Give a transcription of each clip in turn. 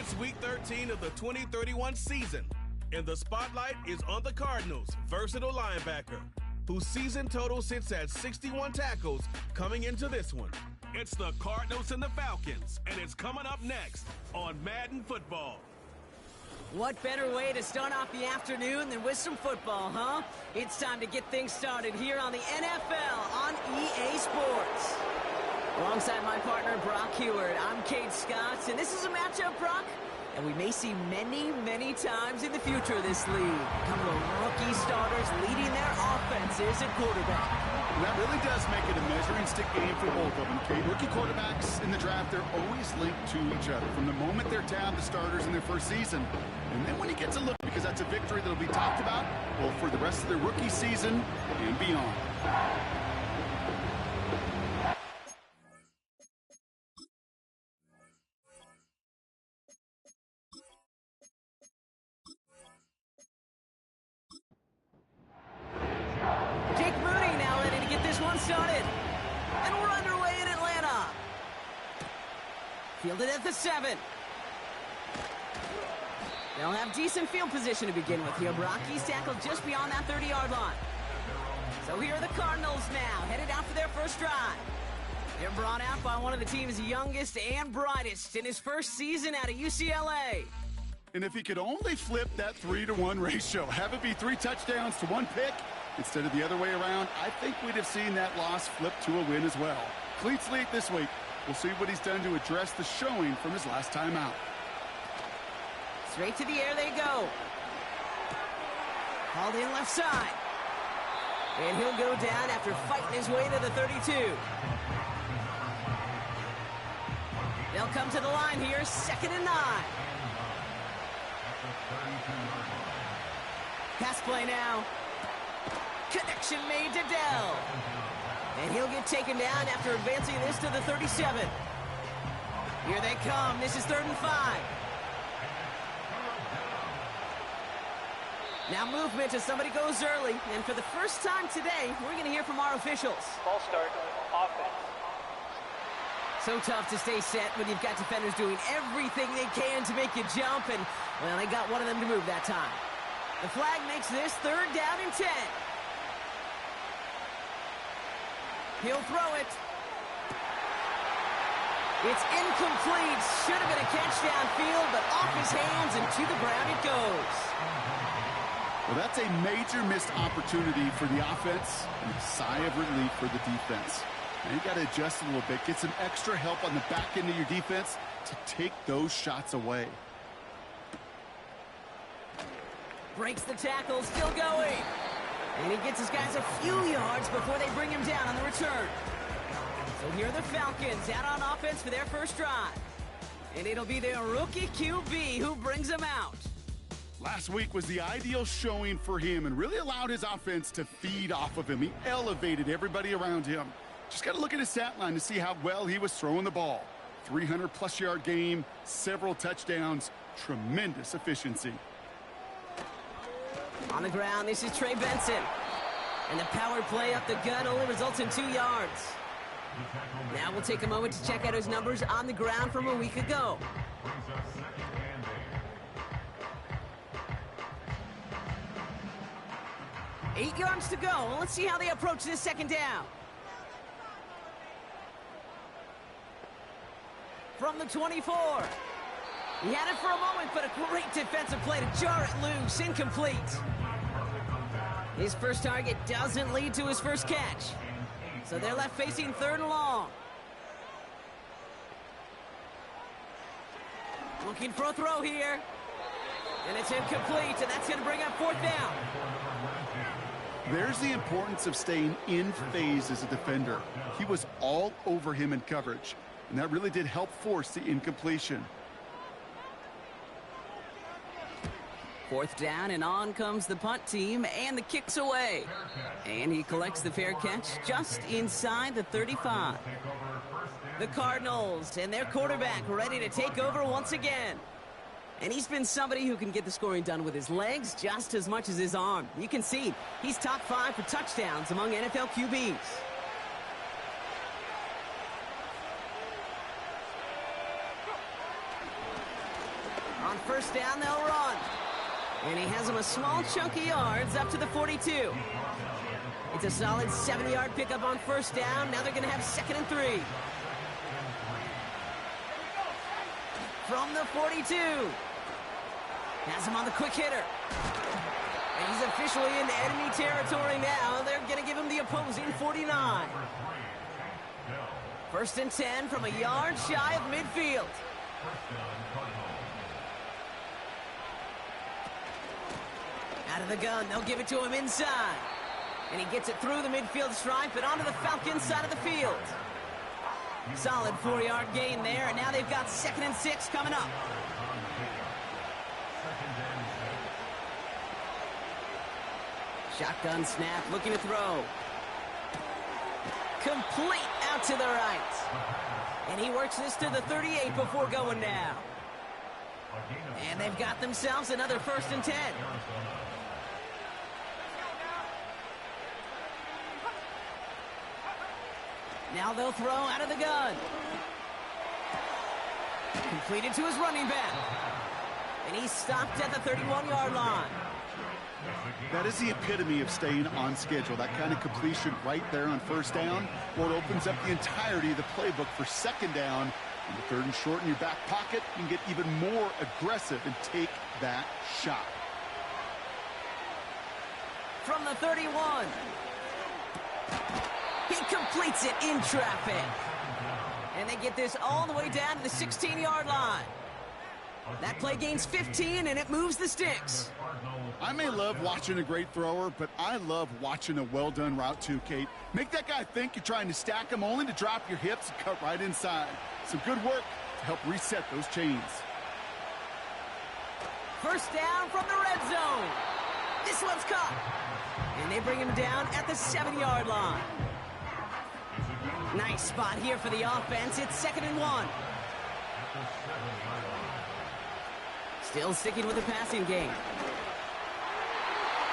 It's Week 13 of the 2031 season, and the spotlight is on the Cardinals' versatile linebacker, whose season total sits at 61 tackles coming into this one. It's the Cardinals and the Falcons, and it's coming up next on Madden Football. What better way to start off the afternoon than with some football, huh? It's time to get things started here on the NFL on EA Sports. Alongside my partner, Brock Heward, I'm Kate Scott, and this is a matchup, Brock, and we may see many, many times in the future of this league. Come the rookie starters leading their offenses at quarterback. That really does make it a measuring stick game for both of them, Kate. Rookie quarterbacks in the draft, they're always linked to each other. From the moment they're tabbed the starters in their first season. And then when he gets a look, because that's a victory that'll be talked about, well, for the rest of their rookie season and beyond. Started, and we're underway in Atlanta. Fielded at the 7. They'll have decent field position to begin with here. Brock, he's tackled just beyond that 30-yard line. So here are the Cardinals now, headed out for their first drive. They're brought out by one of the team's youngest and brightest in his first season out of UCLA. And if he could only flip that 3-to-1 ratio, have it be 3 touchdowns to 1 pick, instead of the other way around, I think we'd have seen that loss flip to a win as well. Cleats lead this week. We'll see what he's done to address the showing from his last time out. Straight to the air they go. Hauled in left side. And he'll go down after fighting his way to the 32. They'll come to the line here, 2nd and 9. Pass play now. Connection made to Dell. And he'll get taken down after advancing this to the 37. Here they come. This is 3rd and 5. Now movement as somebody goes early. And for the first time today, we're going to hear from our officials. Ball start, offense. So tough to stay set when you've got defenders doing everything they can to make you jump. And, well, they got one of them to move that time. The flag makes this 3rd down and 10. He'll throw it. It's incomplete. Should have been a catch downfield, but off his hands and to the ground it goes. Well, that's a major missed opportunity for the offense and a sigh of relief for the defense. Now you got to adjust a little bit, get some extra help on the back end of your defense to take those shots away. Breaks the tackle, still going. And he gets his guys a few yards before they bring him down on the return. So here are the Falcons out on offense for their first drive. And it'll be their rookie QB who brings them out. Last week was the ideal showing for him and really allowed his offense to feed off of him. He elevated everybody around him. Just got to look at his stat line to see how well he was throwing the ball. 300-plus yard game, several touchdowns, tremendous efficiency. On the ground, this is Trey Benson. And the power play up the gut only results in 2 yards. Now we'll take a moment to check out his numbers on the ground from a week ago. Eight yards to go. Let's see how they approach this 2nd down. From the 24. He had it for a moment, but a great defensive play to jar it loose. Incomplete. His first target doesn't lead to his first catch. So they're left facing 3rd and long. Looking for a throw here. And it's incomplete, and that's going to bring up 4th down. There's the importance of staying in phase as a defender. He was all over him in coverage, and that really did help force the incompletion. 4th down, and on comes the punt team, and the kick's away. And he collects the fair catch just inside the 35. The Cardinals and their quarterback ready to take over once again. And he's been somebody who can get the scoring done with his legs just as much as his arm. You can see he's top 5 for touchdowns among NFL QBs. on first down, they'll run. And he has him a small chunk of yards up to the 42. It's a solid 7-yard pickup on first down. Now they're going to have 2nd and 3. From the 42. Has him on the quick hitter. And he's officially in enemy territory now. They're going to give him the opposing 49. 1st and 10 from a yard shy of midfield. Out of the gun, they'll give it to him inside. And he gets it through the midfield stripe and onto the Falcons side of the field. Solid 4-yard gain there, and now they've got 2nd and 6 coming up. Shotgun snap, looking to throw. Complete out to the right. And he works this to the 38 before going down. And they've got themselves another 1st and 10. Now they'll throw out of the gun. Completed to his running back. And he's stopped at the 31-yard line. That is the epitome of staying on schedule. That kind of completion right there on first down. Well, it opens up the entirety of the playbook for 2nd down. In the 3rd and short in your back pocket, you can get even more aggressive and take that shot. From the 31. He completes it in traffic. And they get this all the way down to the 16-yard line. That play gains 15, and it moves the sticks. I may love watching a great thrower, but I love watching a well-done route too, Kate. Make that guy think you're trying to stack him only to drop your hips and cut right inside. Some good work to help reset those chains. 1st down from the red zone. This one's caught. And they bring him down at the 7-yard line. Nice spot here for the offense. It's 2nd and 1. Still sticking with the passing game.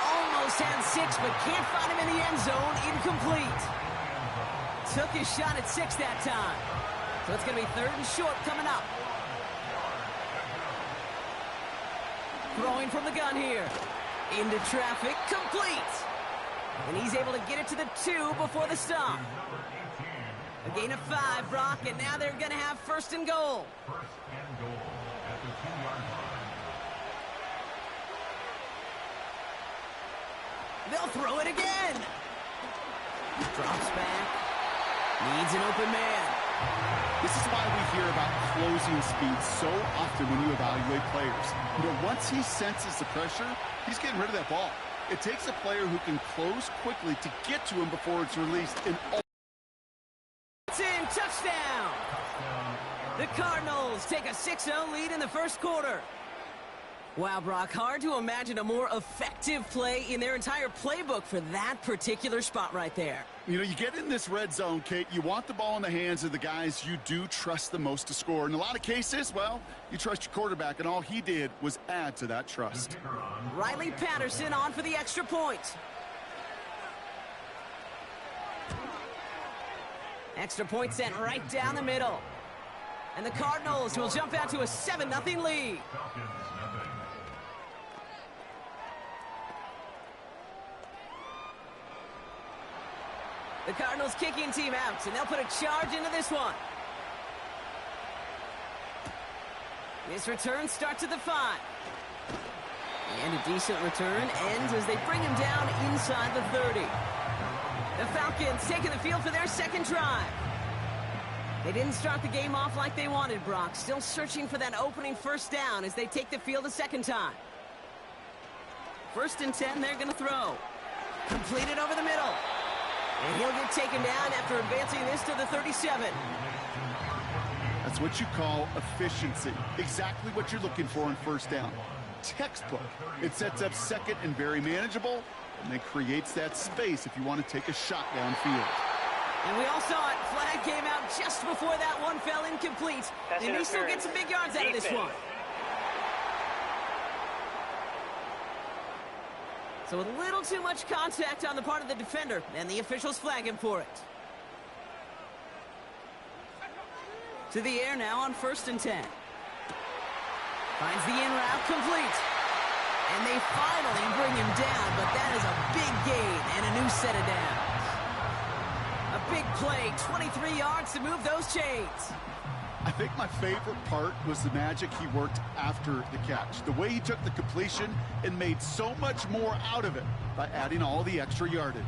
Almost had 6, but can't find him in the end zone. Incomplete. Took his shot at 6 that time. So it's going to be 3rd and short coming up. Throwing from the gun here. Into traffic. Complete. And he's able to get it to the 2 before the stop. A gain of 5, Brock, and now they're going to have 1st and goal. 1st and goal at the 2-yard line. They'll throw it again. Drops back. Needs an open man. This is why we hear about closing speed so often when you evaluate players. You know, once he senses the pressure, he's getting rid of that ball. It takes a player who can close quickly to get to him before it's released. It's in. Touchdown. The Cardinals take a 6-0 lead in the 1st quarter. Wow, Brock, hard to imagine a more effective play in their entire playbook for that particular spot right there. You know, you get in this red zone, Kate, you want the ball in the hands of the guys you do trust the most to score. In a lot of cases, well, you trust your quarterback, and all he did was add to that trust. Riley Patterson on for the extra point. Extra point sent right down the middle. And the Cardinals will jump out to a 7-0 lead. The Cardinals kicking team out, and they'll put a charge into this one. This return starts at the 5. And a decent return ends as they bring him down inside the 30. The Falcons taking the field for their 2nd drive. They didn't start the game off like they wanted, Brock. Still searching for that opening 1st down as they take the field a 2nd time. 1st and 10, they're going to throw. Completed over the middle. And he'll get taken down after advancing this to the 37. That's what you call efficiency. Exactly what you're looking for in 1st down. Textbook. It sets up 2nd and very manageable, and then creates that space if you want to take a shot downfield. And we all saw it. Flag came out just before that one fell incomplete. And he still gets some big yards out of this one. So a little too much contact on the part of the defender, and the officials flag him for it. To the air now on 1st and 10. Finds the in route complete. And they finally bring him down, but that is a big gain and a new set of downs. A big play, 23 yards to move those chains. I think my favorite part was the magic he worked after the catch. The way he took the completion and made so much more out of it by adding all the extra yardage.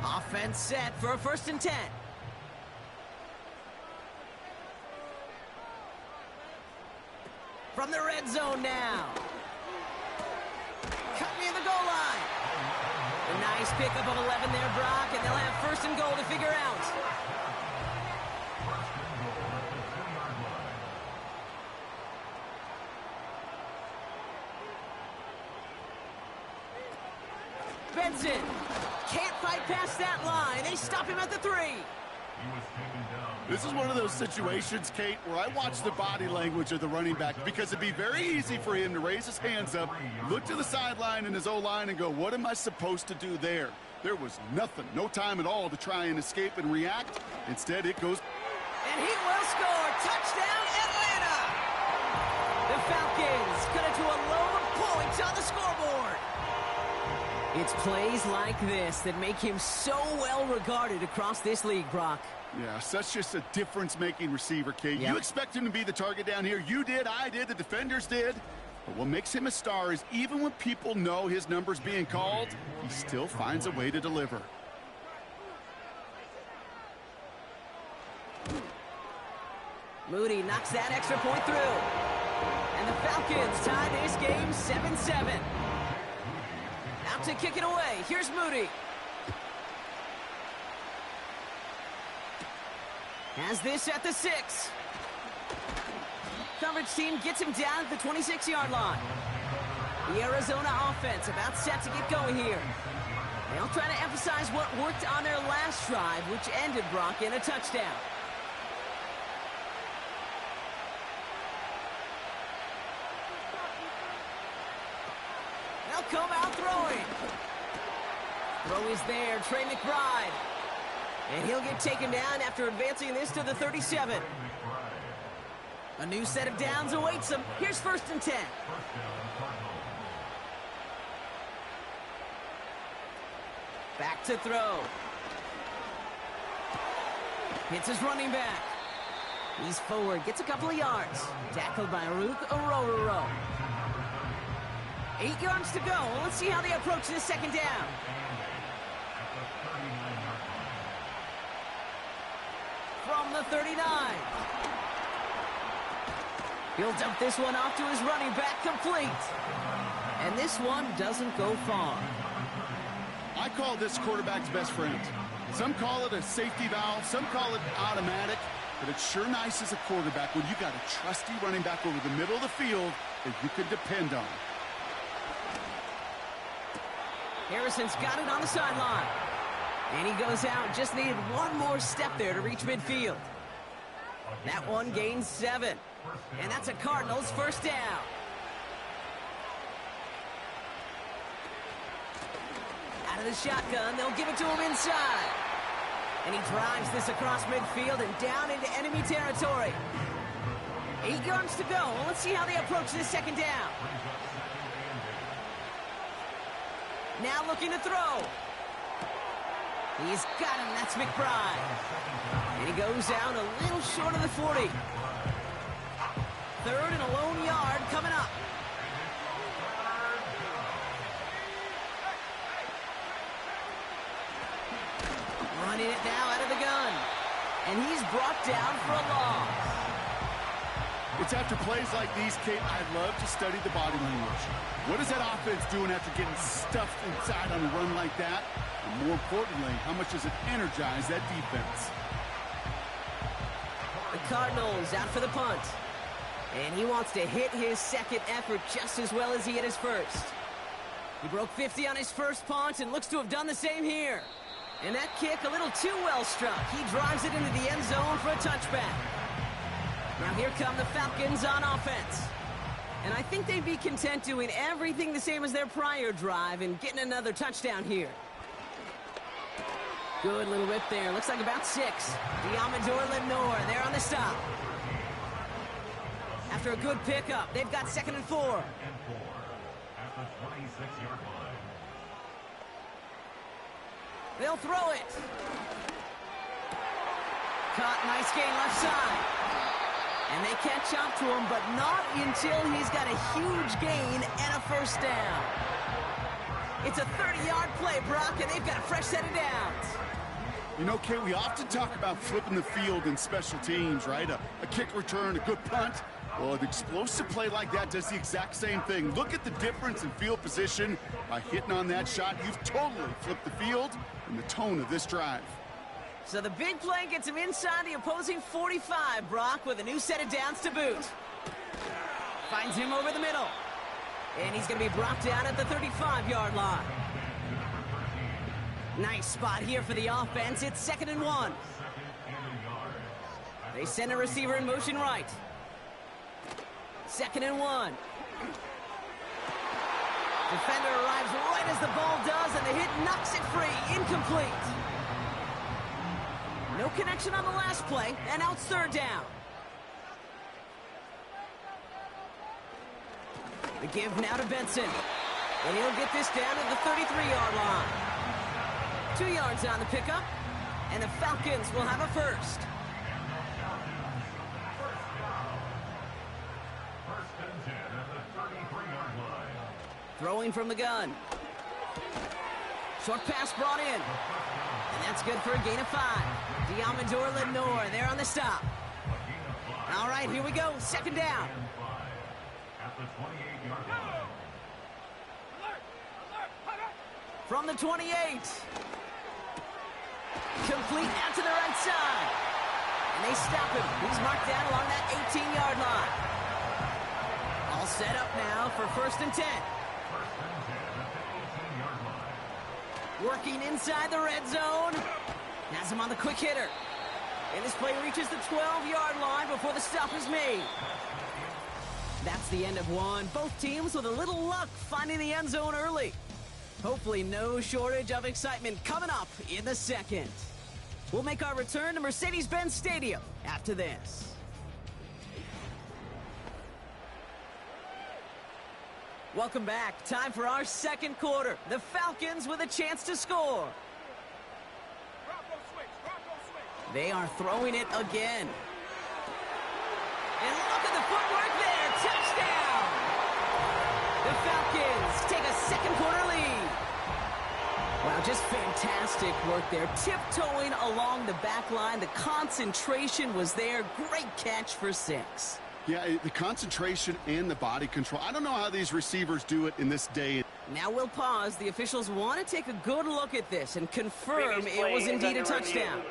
Offense set for a 1st and 10. From the red zone now. Cut near the goal line. A nice pickup of 11 there, Brock, and they'll have 1st and goal to figure out. Benson can't fight past that line. They stop him at the 3. This is one of those situations, Kate, where I watch the body language of the running back because it'd be very easy for him to raise his hands up, look to the sideline in his O-line and go, what am I supposed to do there? There was nothing, no time at all to try and escape and react. Instead, it goes. And he will score. Touchdown, Atlanta! The Falcons cut it to a lone point on the scoreboard. It's plays like this that make him so well regarded across this league, Brock. Yeah, such just a difference-making receiver, Kate. Yep. You expect him to be the target down here. You did, I did, the defenders did. But what makes him a star is even when people know his number's being called, he still finds a way to deliver. Moody knocks that extra point through. And the Falcons tie this game 7-7. Out to kick it away. Here's Moody. Has this at the 6. Coverage team gets him down at the 26-yard line. The Arizona offense about set to get going here. They'll try to emphasize what worked on their last drive, which ended, Brock, in a touchdown. They'll come out throwing. Throw is there, Trey McBride. And he'll get taken down after advancing this to the 37. A new set of downs awaits him. Here's 1st and 10. Back to throw. Hits his running back. He's forward, gets a couple of yards. Tackled by Aruk Orororo. 8 yards to go. Let's see how they approach this 2nd down. From the 39. He'll dump this one off to his running back, complete. And this one doesn't go far. I call this quarterback's best friend. Some call it a safety valve, some call it automatic, but it's sure nice as a quarterback when you got a trusty running back over the middle of the field that you can depend on. Harrison's got it on the sideline. And he goes out, just needed one more step there to reach midfield. That one gains 7. And that's a Cardinals 1st down. Out of the shotgun, they'll give it to him inside. And he drives this across midfield and down into enemy territory. 8 yards to go. Let's see how they approach this 2nd down. Now looking to throw. He's got him. That's McBride. And he goes out a little short of the 40. 3rd and a lone yard coming up. Running it now out of the gun. And he's brought down for a loss. It's after plays like these, Kate, I love to study the body language. What is that offense doing after getting stuffed inside on a run like that? And more importantly, how much does it energize that defense? The Cardinals out for the punt. And he wants to hit his 2nd effort just as well as he hit his 1st. He broke 50 on his 1st punt and looks to have done the same here. And that kick a little too well struck. He drives it into the end zone for a touchback. Now here come the Falcons on offense. And I think they'd be content doing everything the same as their prior drive and getting another touchdown here. Good little rip there. Looks like about 6. Diamador Lenore there on the stop. after a good pickup. They've got 2nd and 4. And 4 at the 26-yard line. They'll throw it. Caught, nice gain left side. And they catch up to him, but not until he's got a huge gain and a first down. It's a 30-yard play, Brock, and they've got a fresh set of downs. You know, Kate, we often talk about flipping the field in special teams, right? A kick return, a good punt. Well, an explosive play like that does the exact same thing. Look at the difference in field position. By hitting on that shot, you've totally flipped the field and the tone of this drive. So the big play gets him inside the opposing 45, Brock, with a new set of downs to boot. Finds him over the middle. And he's going to be brought down at the 35-yard line. Nice spot here for the offense. It's 2nd and 1. They send a receiver in motion right. 2nd and 1. Defender arrives right as the ball does, and the hit knocks it free. Incomplete. No connection on the last play, and now it's 3rd down. The give now to Benson. And he'll get this down at the 33-yard line. 2 yards on the pickup, and the Falcons will have a first. First and 10 at the 33-yard line. Throwing from the gun. Short pass brought in. And that's good for a gain of 5. Diamondor Lenore there on the stop. All right, here we go. 2nd down. At the 28-yard line. From the 28. Complete out to the right side. And they stop him. He's marked down along that 18-yard line. All set up now for 1st and 10. First and 10 at the 18-yard line. Working inside the red zone. Has him on the quick hitter. And this play reaches the 12-yard line before the stop is made. That's the end of one. Both teams with a little luck finding the end zone early. Hopefully no shortage of excitement coming up in the second. We'll make our return to Mercedes-Benz Stadium after this. Welcome back. Time for our second quarter. The Falcons with a chance to score. They are throwing it again. And look at the footwork there. Touchdown! The Falcons take a second quarter lead. Wow, just fantastic work there. Tiptoeing along the back line. The concentration was there. Great catch for 6. Yeah, the concentration and the body control. I don't know how these receivers do it in this day. Now we'll pause. The officials want to take a good look at this and confirm it was indeed a touchdown.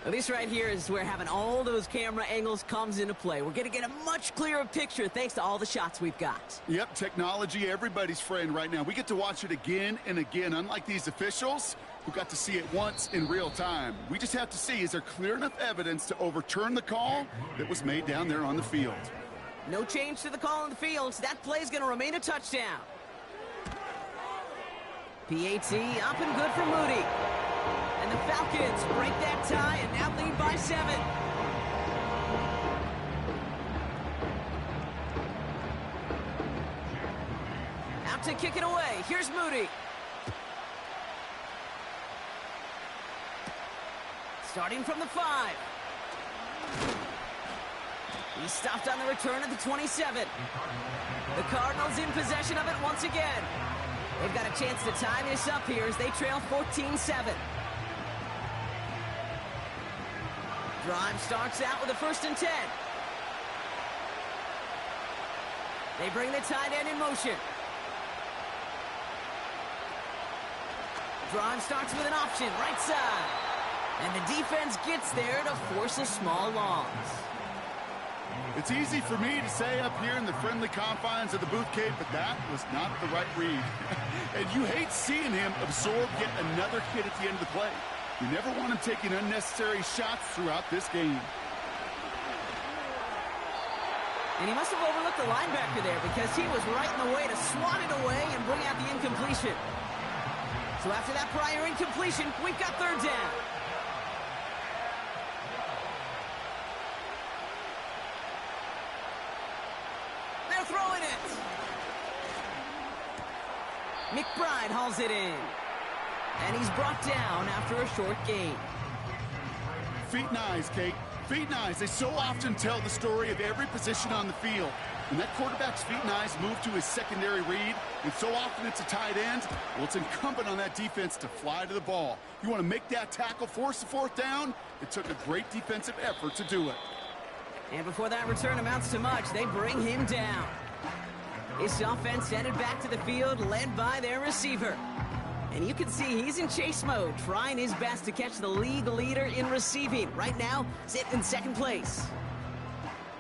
Now, this right here is where having all those camera angles comes into play. We're going to get a much clearer picture thanks to all the shots we've got. Yep, technology, everybody's friend right now. We get to watch it again and again, unlike these officials who got to see it once in real time. We just have to see, is there clear enough evidence to overturn the call that was made down there on the field? No change to the call on the field, so that play is going to remain a touchdown. PAT up and good for Moody. And the Falcons break that tie and now lead by 7. Out to kick it away. Here's Moody. Starting from the 5. He's stopped on the return at the 27. The Cardinals in possession of it once again. They've got a chance to tie this up here as they trail 14-7. Drive starts out with a 1st and 10. They bring the tight end in motion. Drive starts with an option, right side. And the defense gets there to force a small loss. It's easy for me to say up here in the friendly confines of the booth cave, but that was not the right read. And you hate seeing him absorb yet another hit at the end of the play. You never want him taking unnecessary shots throughout this game. And he must have overlooked the linebacker there because he was right in the way to swat it away and bring out the incompletion. So after that prior incompletion, we've got 3rd down. McBride hauls it in. And he's brought down after a short gain. Feet and eyes, Kate. Feet and eyes. They so often tell the story of every position on the field. When that quarterback's feet and eyes move to his secondary read, and so often it's a tight end, well, it's incumbent on that defense to fly to the ball. You want to make that tackle, force the fourth down? It took a great defensive effort to do it. And before that return amounts to much, they bring him down. This offense headed back to the field, led by their receiver. And you can see he's in chase mode, trying his best to catch the league leader in receiving. Right now, sitting in second place.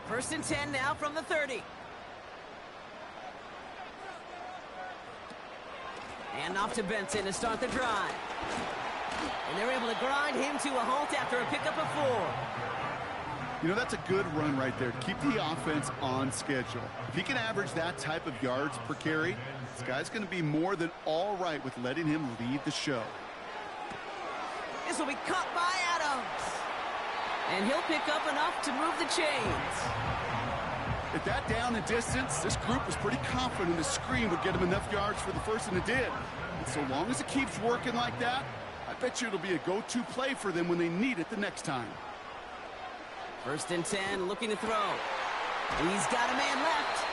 1st and 10 now from the 30. And off to Benson to start the drive. And they're able to grind him to a halt after a pickup of 4. You know, that's a good run right there to keep the offense on schedule. If he can average that type of yards per carry, this guy's going to be more than all right with letting him lead the show. This will be caught by Adams. And he'll pick up enough to move the chains. At that down and distance, this group was pretty confident the screen would get him enough yards for the first, and it did. And so long as it keeps working like that, I bet you it'll be a go-to play for them when they need it the next time. 1st and 10, looking to throw. He's got a man left.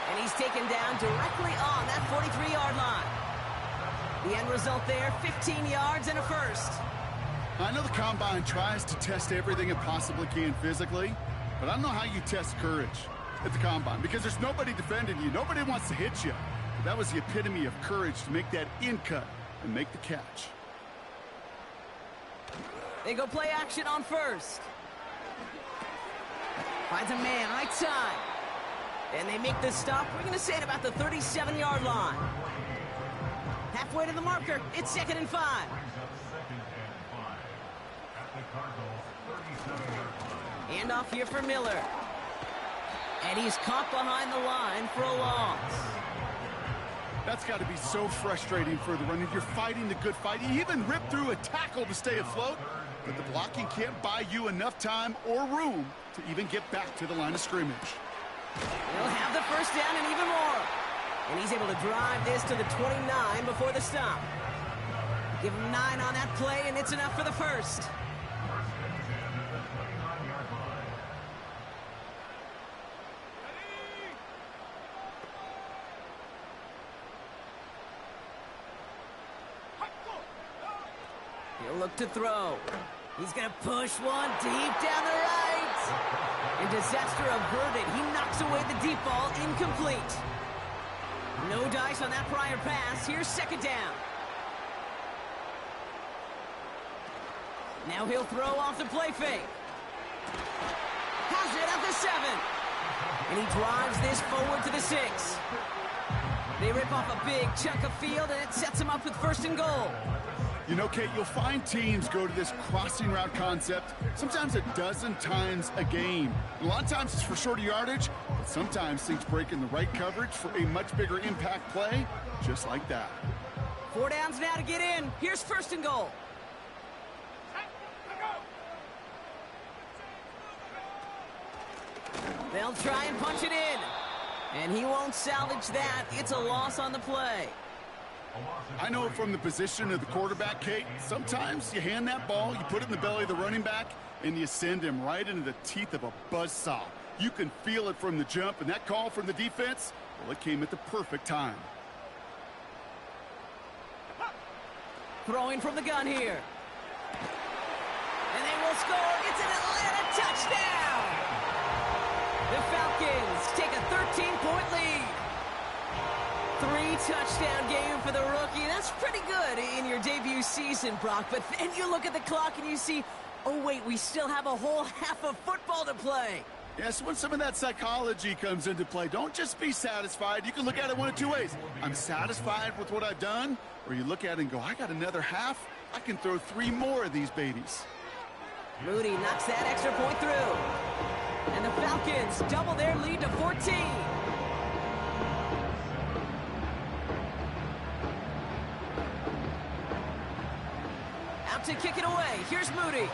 And he's taken down directly on that 43-yard line. The end result there, 15 yards and a first. I know the Combine tries to test everything it possibly can physically, but I don't know how you test courage at the Combine, because there's nobody defending you. Nobody wants to hit you. But that was the epitome of courage to make that in cut and make the catch. They go play action on 1st. Finds a man right side. And they make the stop. We're going to say at about the 37-yard line. Halfway to the marker. It's 2nd and 5. Hand off here for Miller. And he's caught behind the line for a loss. That's got to be so frustrating for the running. You're fighting the good fight. You even rip through a tackle to stay afloat, but the blocking can't buy you enough time or room to even get back to the line of scrimmage. He'll have the first down and even more. And he's able to drive this to the 29 before the stop. Give him 9 on that play, and it's enough for the first. He'll look to throw. He's going to push one deep down the right. And disaster averted. He knocks away the deep ball, incomplete. No dice on that prior pass. Here's 2nd down. Now he'll throw off the play fake. Has it at the 7. And he drives this forward to the 6. They rip off a big chunk of field, and it sets him up with 1st and goal. You know, Kate, you'll find teams go to this crossing route concept sometimes a dozen times a game. And a lot of times it's for shorter yardage, but sometimes things break in the right coverage for a much bigger impact play, just like that. 4 downs now to get in. Here's 1st and goal. They'll try and punch it in. And he won't salvage that. It's a loss on the play. I know from the position of the quarterback, Kate, sometimes you hand that ball, you put it in the belly of the running back, and you send him right into the teeth of a buzzsaw. You can feel it from the jump, and that call from the defense, well, it came at the perfect time. Throwing from the gun here. And they will score. It's an Atlanta touchdown! The Falcons take a 13-point lead. 3-touchdown game for the rookie. That's pretty good in your debut season, Brock. But then you look at the clock and you see, oh, wait, we still have a whole half of football to play. Yes, when some of that psychology comes into play, don't just be satisfied. You can look at it one of 2 ways. I'm satisfied with what I've done, or you look at it and go, I got another half. I can throw 3 more of these babies. Moody knocks that extra point through. And the Falcons double their lead to 14. Out to kick it away. Here's Moody.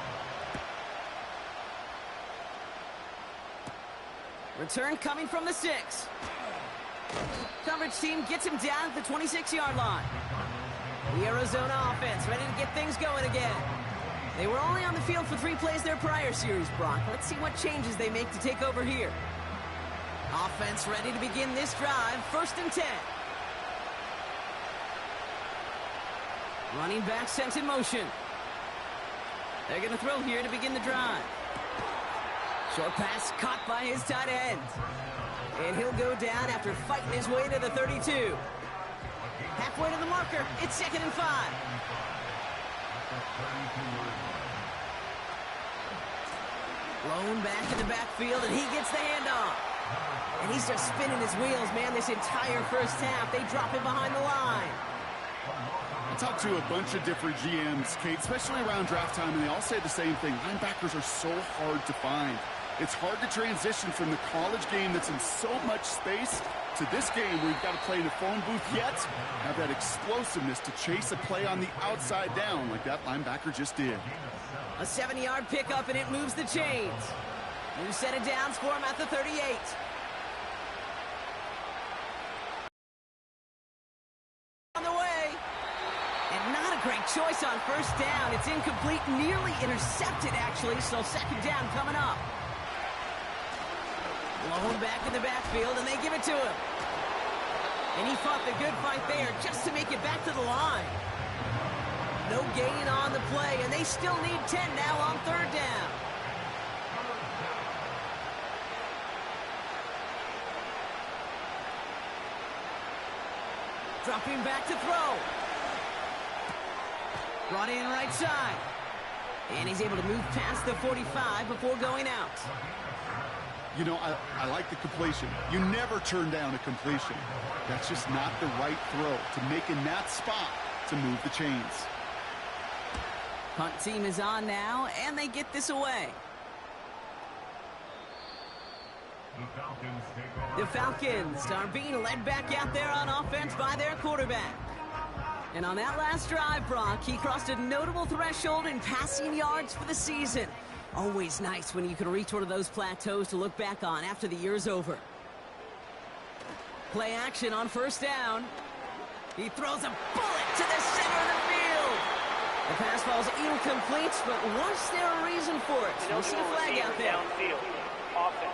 Return coming from the 6. Coverage team gets him down at the 26-yard line. The Arizona offense ready to get things going again. They were only on the field for 3 plays their prior series, Brock. Let's see what changes they make to take over here. Offense ready to begin this drive. 1st and 10. Running back sent in motion. They're going to throw here to begin the drive. Short pass caught by his tight end. And he'll go down after fighting his way to the 32. Halfway to the marker. It's 2nd and 5. Blown back in the backfield, and he gets the handoff. And he's just spinning his wheels, man, this entire first half. They drop him behind the line. I talked to a bunch of different GMs, Kate, especially around draft time, and they all say the same thing. Linebackers are so hard to find. It's hard to transition from the college game that's in so much space to this game where you've got to play in a phone booth yet have that explosiveness to chase a play on the outside down like that linebacker just did. A 7-yard pickup, and it moves the chains. New set of downs for him at the 38. On the way. And not a great choice on 1st down. It's incomplete, nearly intercepted, actually, so 2nd down coming up. Blown back in the backfield, and they give it to him. And he fought the good fight there just to make it back to the line. No gain on the play, and they still need 10 now on 3rd down. Dropping back to throw. Brought in right side. And he's able to move past the 45 before going out. You know, I like the completion. You never turn down a completion. That's just not the right throw to make in that spot to move the chains. Punt team is on now, and they get this away. The Falcons are being led back out there on offense by their quarterback. And on that last drive, Brock, he crossed a notable threshold in passing yards for the season. Always nice when you can reach one of those plateaus to look back on after the year's over. Play action on 1st down. He throws a bullet to the center of the field. The pass falls incomplete, but was there a reason for it? We'll see a flag out there. Downfield. Offense.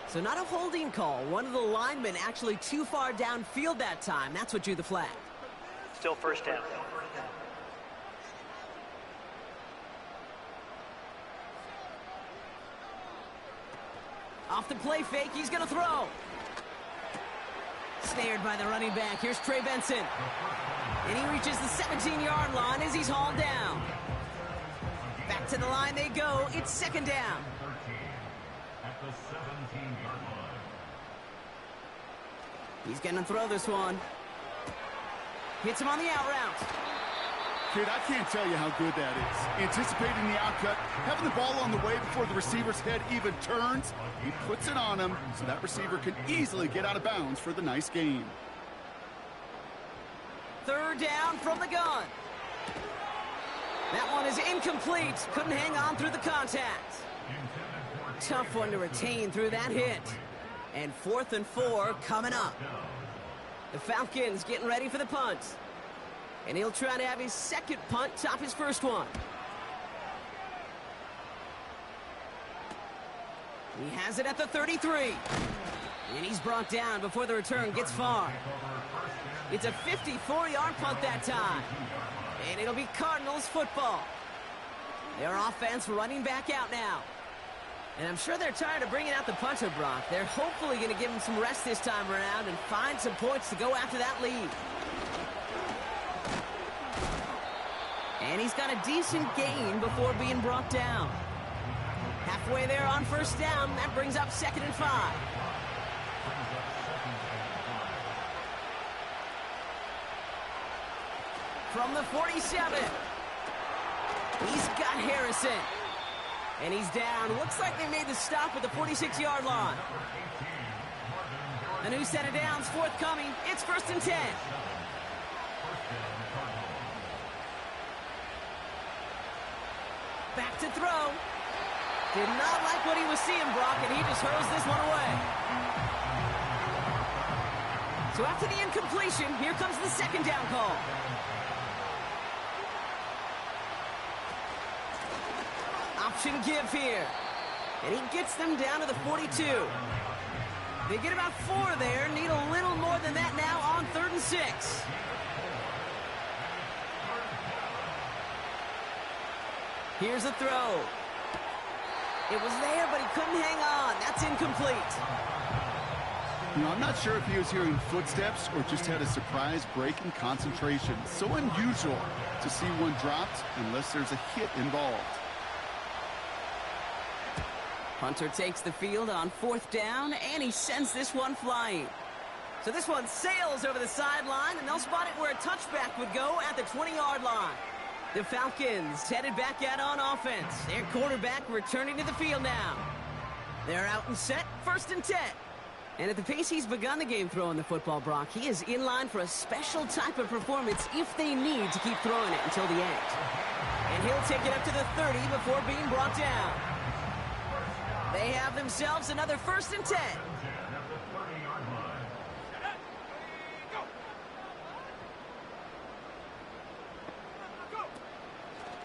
So not a holding call. One of the linemen actually too far downfield that time. That's what drew the flag. Still 1st down. Off the play fake, he's going to throw. Snared by the running back. Here's Trey Benson. And he reaches the 17-yard line as he's hauled down. Back to the line they go. It's 2nd down. At the 17-yard line. He's going to throw this one. Hits him on the out route. Kid, I can't tell you how good that is. Anticipating the outcut, having the ball on the way before the receiver's head even turns, he puts it on him so that receiver can easily get out of bounds for the nice gain. 3rd down from the gun. That one is incomplete. Couldn't hang on through the contact. Tough one to retain through that hit. And 4th and 4 coming up. The Falcons getting ready for the punt. And he'll try to have his 2nd punt top his 1st one. He has it at the 33. And he's brought down before the return gets far. It's a 54-yard punt that time. And it'll be Cardinals football. Their offense running back out now. And I'm sure they're tired of bringing out the punter, Brock. They're hopefully going to give him some rest this time around and find some points to go after that lead. And he's got a decent gain before being brought down. Halfway there on 1st down. That brings up 2nd and 5. From the 47. He's got Harrison. And he's down. Looks like they made the stop at the 46-yard line. A new set of downs forthcoming. It's 1st and 10. Back to throw. Did not like what he was seeing, Brock, and he just hurls this one away. So after the incompletion, here comes the second down call. Option give here. And he gets them down to the 42. They get about 4 there, need a little more than that now on 3rd and 6. Here's a throw. It was there, but he couldn't hang on. That's incomplete. You know, I'm not sure if he was hearing footsteps or just had a surprise break in concentration. So unusual to see one dropped unless there's a hit involved. Hunter takes the field on 4th down, and he sends this one flying. So this one sails over the sideline, and they'll spot it where a touchback would go at the 20-yard line. The Falcons headed back out on offense. Their quarterback returning to the field now. They're out and set, 1st and 10. And at the pace he's begun the game throwing the football, Brock, he is in line for a special type of performance if they need to keep throwing it until the end. And he'll take it up to the 30 before being brought down. They have themselves another 1st and 10.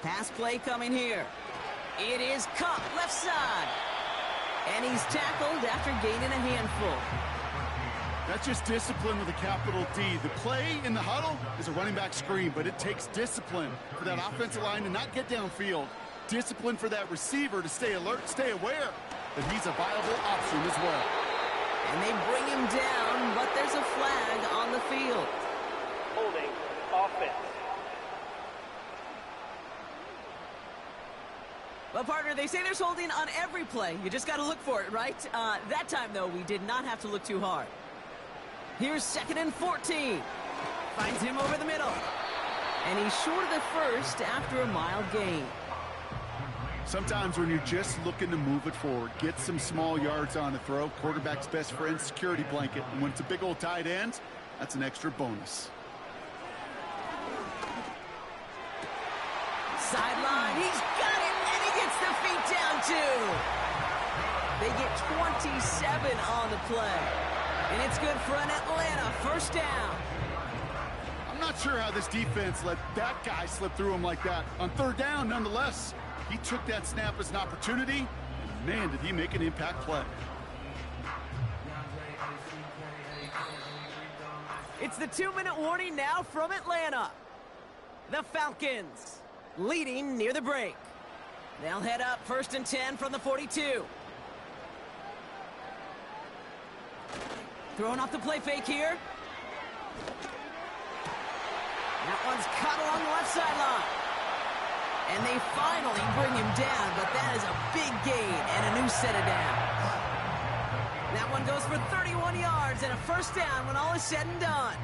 Pass play coming here. It is Cup, left side. And he's tackled after gaining a handful. That's just discipline with a capital D. The play in the huddle is a running back screen, but it takes discipline for that offensive line to not get downfield. Discipline for that receiver to stay alert, stay aware that he's a viable option as well. And they bring him down, but there's a flag on the field. Holding offense. Well, partner, they say there's holding on every play. You just got to look for it, right? That time, though, we did not have to look too hard. Here's 2nd and 14. Finds him over the middle. And he's short of the 1st after a mild gain. Sometimes when you're just looking to move it forward, get some small yards on the throw, quarterback's best friend, security blanket. And when it's a big old tight end, that's an extra bonus. Sideline, he's got it, and he gets the feet down, too. They get 27 on the play. And it's good for an Atlanta 1st down. I'm not sure how this defense let that guy slip through him like that. On 3rd down, nonetheless, he took that snap as an opportunity, and man, did he make an impact play. It's the 2-minute warning now from Atlanta. The Falcons leading near the break. They'll head up 1st and 10 from the 42. Throwing off the play fake here. That one's caught along the left sideline. And they finally bring him down, but that is a big gain and a new set of downs. That one goes for 31 yards and a 1st down when all is said and done.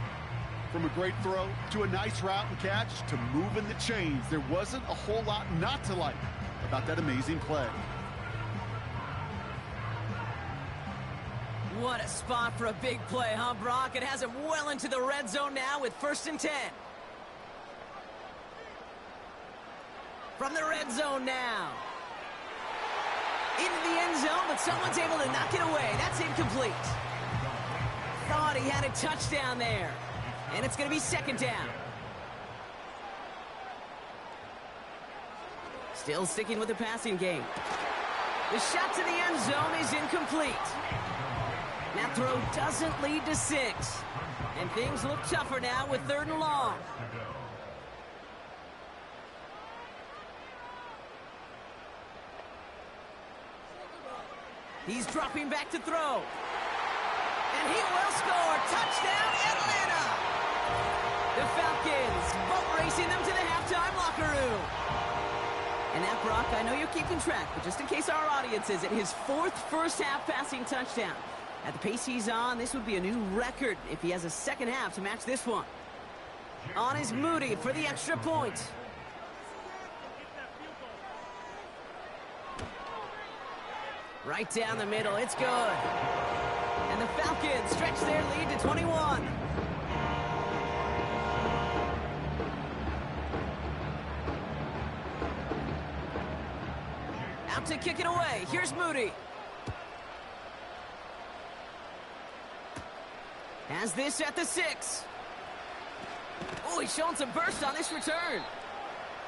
From a great throw to a nice route and catch to moving the chains, there wasn't a whole lot not to like about that amazing play. What a spot for a big play, huh, Brock? It has him well into the red zone now with 1st and 10. From the red zone now. Into the end zone, but someone's able to knock it away. That's incomplete. Thought he had a touchdown there. And it's going to be 2nd down. Still sticking with the passing game. The shot to the end zone is incomplete. That throw doesn't lead to 6. And things look tougher now with 3rd and long. He's dropping back to throw. And he will score. Touchdown, Atlanta! The Falcons boat racing them to the halftime locker room. And that, Brock, I know you're keeping track, but just in case our audience isn't, his 4th first-half passing touchdown. At the pace he's on, this would be a new record if he has a 2nd half to match this one. On is Moody for the extra point. Right down the middle, it's good. And the Falcons stretch their lead to 21. Out to kick it away. Here's Moody. Has this at the 6. Oh, he's showing some burst on this return.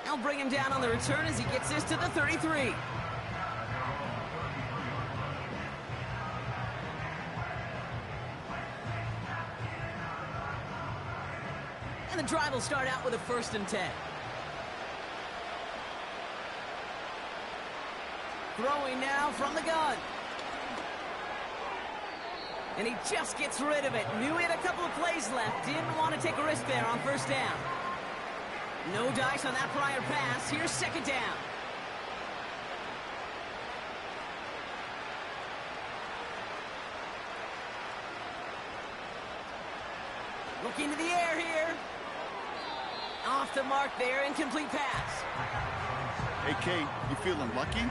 They'll bring him down on the return as he gets this to the 33. And the drive will start out with a 1st and 10. Throwing now from the gun. And he just gets rid of it. Knew he had a couple of plays left. Didn't want to take a risk there on 1st down. No dice on that prior pass. Here's 2nd down. Looking to the air here. Off the mark there. Incomplete pass. Hey, Kate, you feeling lucky?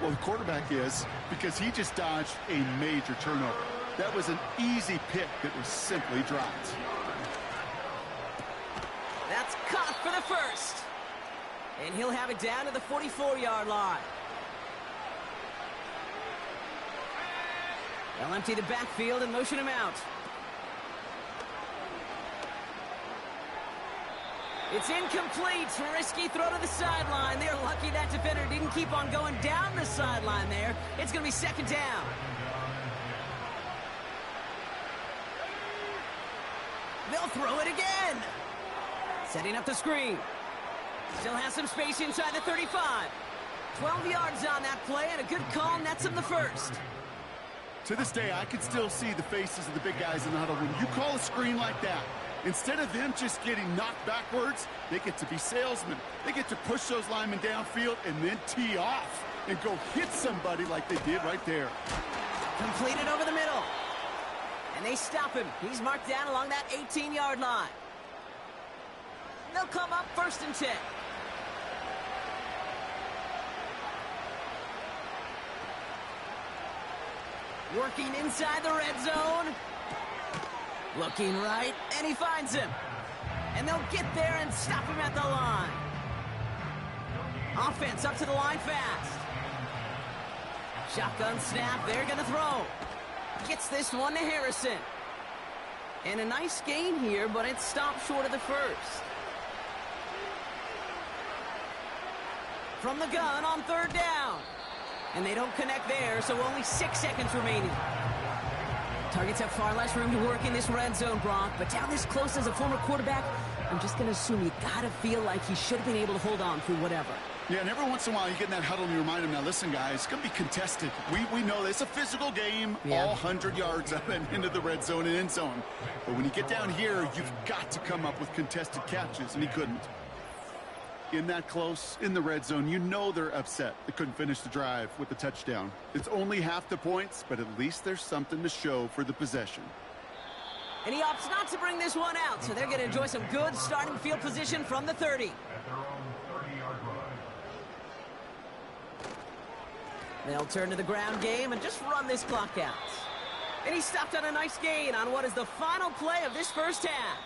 Well, the quarterback is, because he just dodged a major turnover. That was an easy pick that was simply dropped. That's caught for the 1st. And he'll have it down to the 44-yard line. They'll empty the backfield and motion him out. It's incomplete. Risky throw to the sideline. They're lucky that defender didn't keep on going down the sideline there. It's going to be 2nd down. They'll throw it again. Setting up the screen. Still has some space inside the 35. 12 yards on that play, and a good call nets him the 1st. To this day, I can still see the faces of the big guys in the huddle. When you call a screen like that, instead of them just getting knocked backwards, they get to be salesmen. They get to push those linemen downfield and then tee off and go hit somebody like they did right there. Completed over the middle. And they stop him. He's marked down along that 18-yard line. They'll come up 1st and 10. Working inside the red zone. Looking right, and he finds him. And they'll get there and stop him at the line. Offense up to the line fast. Shotgun snap, they're going to throw. Gets this one to Harrison. And a nice gain here, but it stopped short of the 1st. From the gun on 3rd down. And they don't connect there, so only 6 seconds remaining. Targets have far less room to work in this red zone, Brock, but down this close as a former quarterback, I'm just going to assume you got to feel like he should have been able to hold on through whatever. Yeah, and every once in a while you get in that huddle and you remind him, now listen, guys, it's going to be contested. We know it's a physical game, all 100 yards out and into the red zone and end zone. But when you get down here, you've got to come up with contested catches, and he couldn't. In that close, in the red zone, you know they're upset. They couldn't finish the drive with the touchdown. It's only half the points, but at least there's something to show for the possession. And he opts not to bring this one out, so they're going to enjoy some good starting field position from the 30. At their own 30-yard line. They'll turn to the ground game and just run this clock out. And he stopped on a nice gain on what is the final play of this 1st half.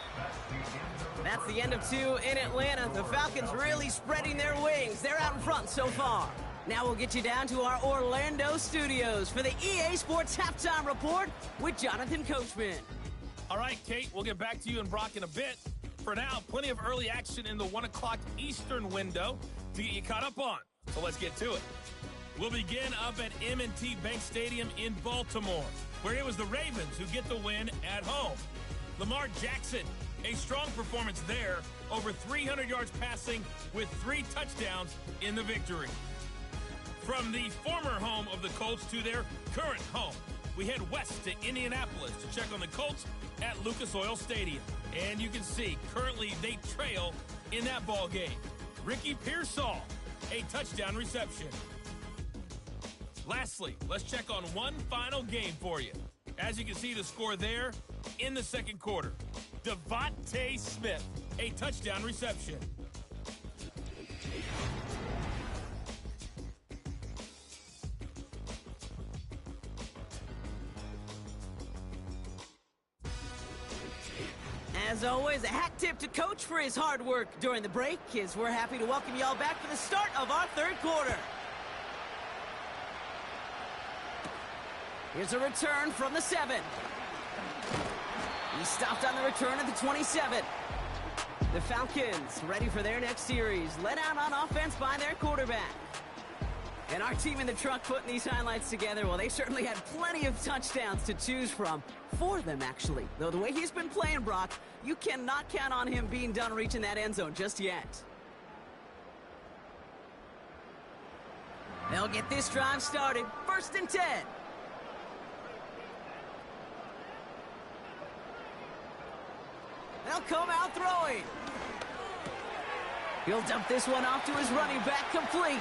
That's the end of 2 in Atlanta. The Falcons really spreading their wings. They're out in front so far. Now we'll get you down to our Orlando studios for the EA Sports Halftime Report with Jonathan Coachman. All right, Kate, we'll get back to you and Brock in a bit. For now, plenty of early action in the 1 o'clock Eastern window to get you caught up on. So let's get to it. We'll begin up at M&T Bank Stadium in Baltimore, where it was the Ravens who get the win at home. Lamar Jackson, a strong performance there, over 300 yards passing with 3 touchdowns in the victory. From the former home of the Colts to their current home, we head west to Indianapolis to check on the Colts at Lucas Oil Stadium. And you can see, currently they trail in that ball game. Ricky Pearsall, a touchdown reception. Lastly, let's check on one final game for you. As you can see the score there in the second quarter. Devontae Smith, a touchdown reception. As always, a hat tip to Coach for his hard work during the break, as we're happy to welcome you all back for the start of our third quarter. Here's a return from the 7. He stopped on the return at the 27. The Falcons ready for their next series, led out on offense by their quarterback. And our team in the truck putting these highlights together, well, they certainly had plenty of touchdowns to choose from. 4 of them, actually. Though the way he's been playing, Brock, you cannot count on him being done reaching that end zone just yet. They'll get this drive started. 1st and 10. They'll come out throwing. He'll dump this one off to his running back, complete.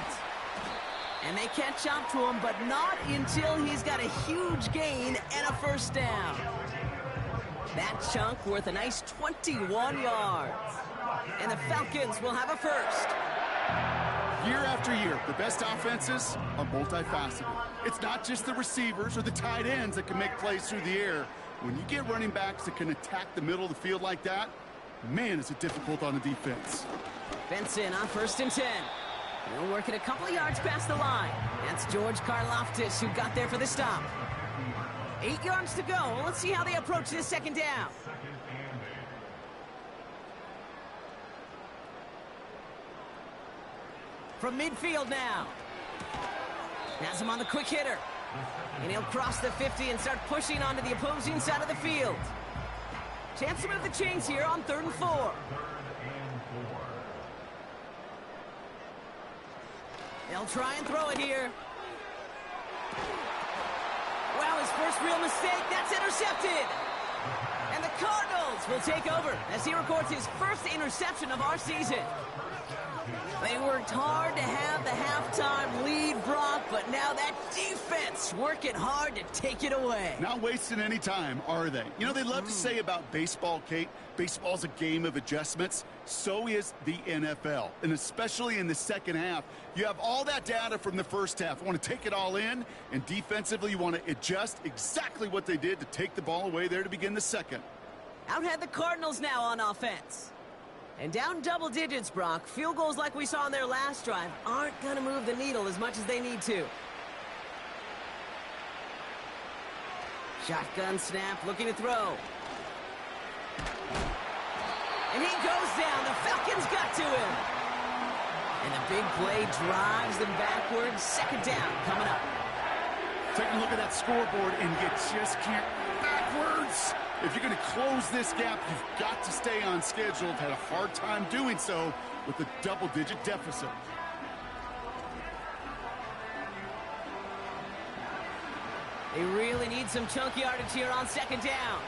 And they catch up to him, but not until he's got a huge gain and a 1st down. That chunk worth a nice 21 yards. And the Falcons will have a 1st. Year after year, the best offenses are multifaceted. It's not just the receivers or the tight ends that can make plays through the air. When you get running backs that can attack the middle of the field like that, man, is it difficult on the defense. Benson on 1st and 10. He'll work it a couple of yards past the line. That's George Karlaftis who got there for the stop. 8 yards to go. Let's see how they approach this 2nd down. From midfield now. Has him on the quick hitter. And he'll cross the 50 and start pushing onto the opposing side of the field. Chance to move the chains here on 3rd and 4. They'll try and throw it here. Wow, his first real mistake. That's intercepted. And the Cardinals will take over as he records his 1st interception of our season. They worked hard to have the halftime lead, Brock, but now that defense working hard to take it away. Not wasting any time, are they? You know, they love to say about baseball, Kate, baseball's a game of adjustments. So is the NFL, and especially in the 2nd half. You have all that data from the 1st half. You want to take it all in, and defensively you want to adjust exactly what they did to take the ball away there to begin the 2nd. Out had the Cardinals now on offense. And down double digits, Brock. Field goals like we saw on their last drive aren't going to move the needle as much as they need to. Shotgun snap, looking to throw. And he goes down. The Falcons got to him. And the big play drives them backwards. 2nd down coming up. Take a look at that scoreboard, and you just can't backwards. If you're going to close this gap, you've got to stay on schedule. Had a hard time doing so with a double-digit deficit. They really need some chunk yardage here on 2nd down.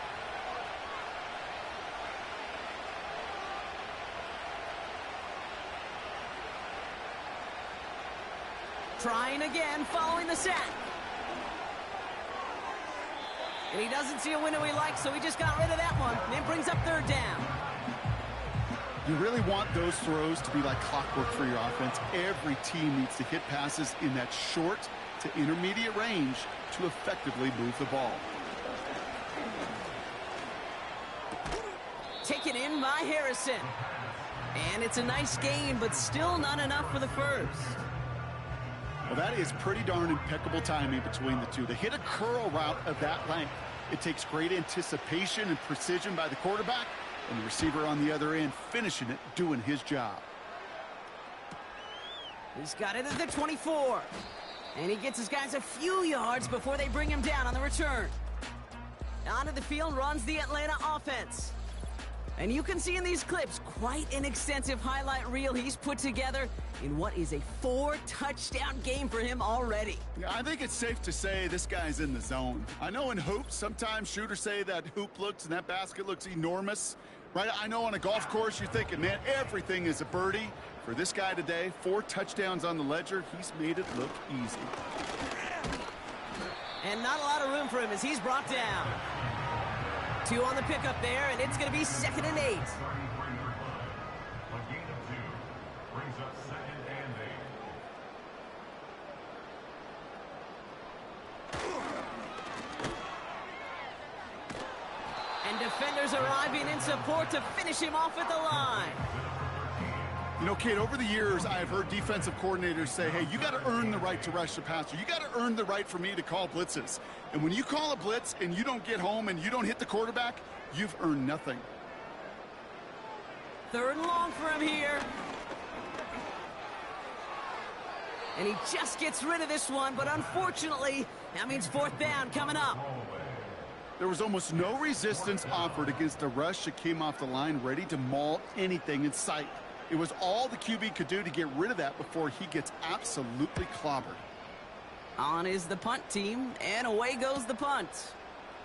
Trying again, following the sack. And he doesn't see a window he likes, so he just got rid of that one. And it brings up 3rd down. You really want those throws to be like clockwork for your offense. Every team needs to hit passes in that short to intermediate range to effectively move the ball. Taken in by Harrison. And it's a nice gain, but still not enough for the 1st. Well, that is pretty darn impeccable timing between the two. To hit a curl route of that length, it takes great anticipation and precision by the quarterback, and the receiver on the other end finishing it, doing his job. He's got it at the 24. And he gets his guys a few yards before they bring him down on the return. Onto the field runs the Atlanta offense. And you can see in these clips quite an extensive highlight reel he's put together in what is a 4-touchdown game for him already. Yeah, I think it's safe to say this guy's in the zone. I know in hoops, sometimes shooters say that hoop looks and that basket looks enormous. Right? I know on a golf course you're thinking, man, everything is a birdie. For this guy today, 4 touchdowns on the ledger, he's made it look easy. And not a lot of room for him as he's brought down. 2 on the pickup there, and it's going to be 2nd and 8. And defenders arriving in support to finish him off at the line. You know, Kate, over the years, I've heard defensive coordinators say, hey, you got to earn the right to rush the passer. You got to earn the right for me to call blitzes. And when you call a blitz and you don't get home and you don't hit the quarterback, you've earned nothing. 3rd and long for him here. And he just gets rid of this one, but unfortunately, that means 4th down coming up. There was almost no resistance offered against a rush that came off the line ready to maul anything in sight. It was all the QB could do to get rid of that before he gets absolutely clobbered. On is the punt team, and away goes the punt.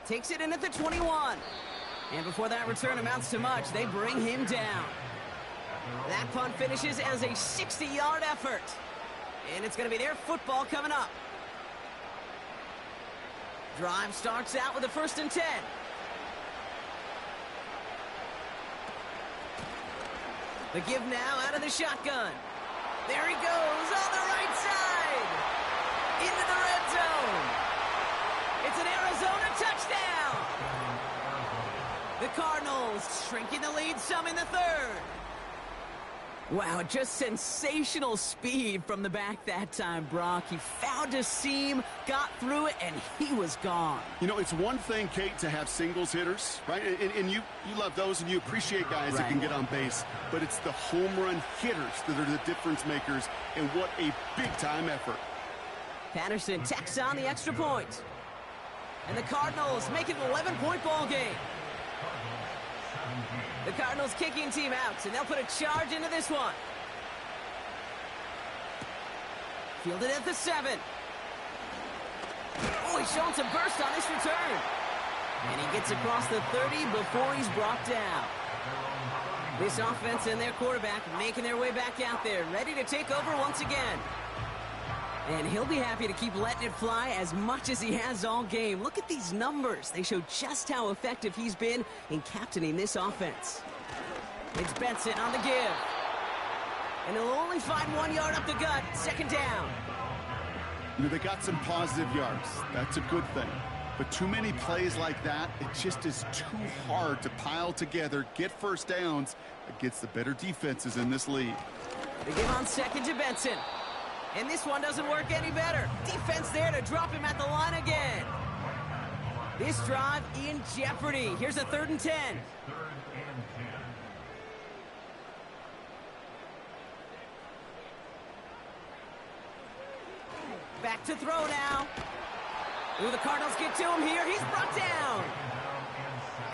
Takes it in at the 21. And before that return amounts to much, they bring him down. That punt finishes as a 60-yard effort. And it's going to be their football coming up. Drive starts out with a 1st and 10. The give now out of the shotgun. There he goes on the right side. Into the red zone. It's an Arizona touchdown. The Cardinals shrinking the lead some in the 3rd. Wow, just sensational speed from the back that time, Brock. He found a seam, got through it, and he was gone. You know, it's one thing, Kate, to have singles hitters, right? And you love those and you appreciate guys that can get on base. But it's the home run hitters that are the difference makers, and what a big-time effort. Patterson tacks on the extra point. And the Cardinals make it an 11-point ball game. The Cardinals kicking team out, and they'll put a charge into this one. Fielded at the 7. Oh, he's showing some burst on this return. And he gets across the 30 before he's brought down. This offense and their quarterback making their way back out there, ready to take over once again. And he'll be happy to keep letting it fly as much as he has all game. Look at these numbers. They show just how effective he's been in captaining this offense. It's Benson on the give. And he'll only find 1 yard up the gut. 2nd down. You know, they got some positive yards. That's a good thing. But too many plays like that, it just is too hard to pile together, get 1st downs against the better defenses in this league. They give on 2nd to Benson. And this one doesn't work any better. Defense there to drop him at the line again. This drive in jeopardy. Here's a 3rd and 10. Back to throw now. Ooh, the Cardinals get to him here. He's brought down.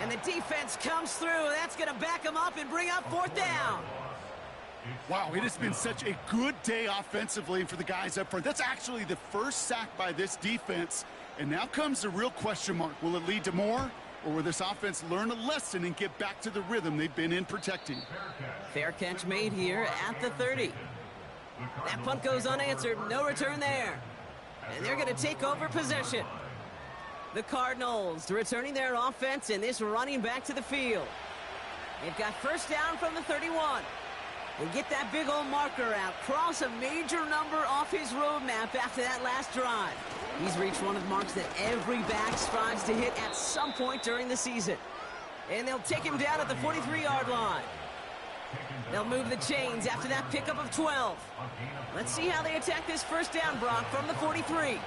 And the defense comes through. That's going to back him up and bring up 4th down. Wow, it has been such a good day offensively for the guys up front. That's actually the 1st sack by this defense. And now comes the real question mark. Will it lead to more? Or will this offense learn a lesson and get back to the rhythm they've been in protecting? Fair catch made here at the 30. That punt goes unanswered. No return there. And they're going to take over possession. The Cardinals returning their offense and this running back to the field. They've got 1st down from the 31. And get that big old marker out. Cross a major number off his roadmap after that last drive. He's reached one of the marks that every back strives to hit at some point during the season. And they'll take him down at the 43-yard line. They'll move the chains after that pickup of 12. Let's see how they attack this 1st down, Brock, from the 43.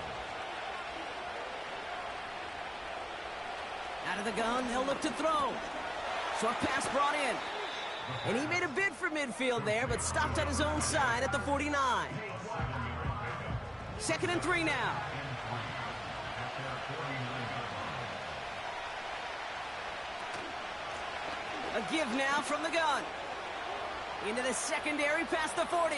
Out of the gun, they'll look to throw. Short pass brought in. And he made a bid for midfield there, but stopped on his own side at the 49. 2nd and 3 now. A give now from the gun. Into the secondary past the 40.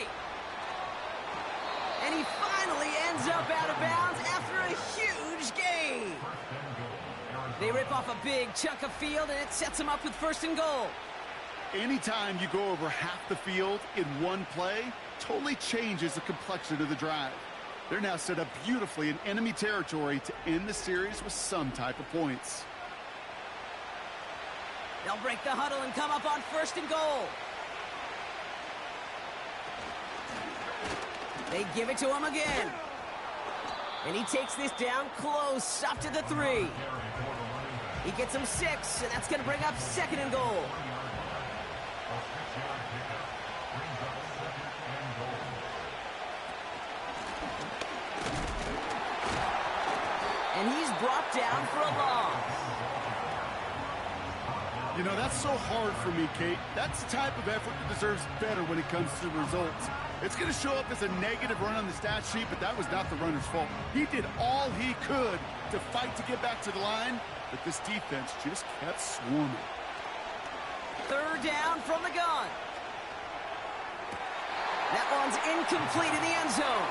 And he finally ends up out of bounds after a huge gain. They rip off a big chunk of field, and it sets them up with 1st and goal. Anytime you go over half the field in one play, totally changes the complexion of the drive. They're now set up beautifully in enemy territory to end the series with some type of points. They'll break the huddle and come up on 1st and goal. They give it to him again. And he takes this down close, up to the 3. He gets him 6, and that's going to bring up 2nd and goal. brought down for a loss. You know, that's so hard for me, Kate. That's the type of effort that deserves better when it comes to the results. It's going to show up as a negative run on the stat sheet, but that was not the runner's fault. He did all he could to fight to get back to the line, but this defense just kept swarming. Third down from the gun. That one's incomplete in the end zone.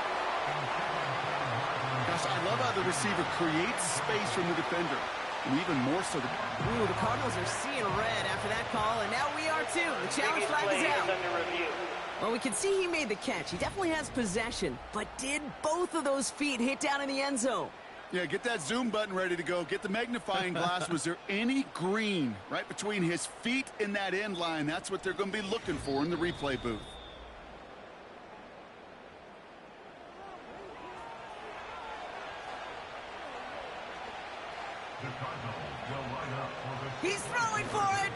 Gosh, I love how the receiver creates space from the defender. And even more so, the Cardinals are seeing red after that call, and now we are too. The challenge flag is out. Well, we can see he made the catch. He definitely has possession, but did both of those feet hit down in the end zone? Yeah, get that zoom button ready to go. Get the magnifying glass. Was there any green right between his feet and that end line? That's what they're going to be looking for in the replay booth. He's throwing for it!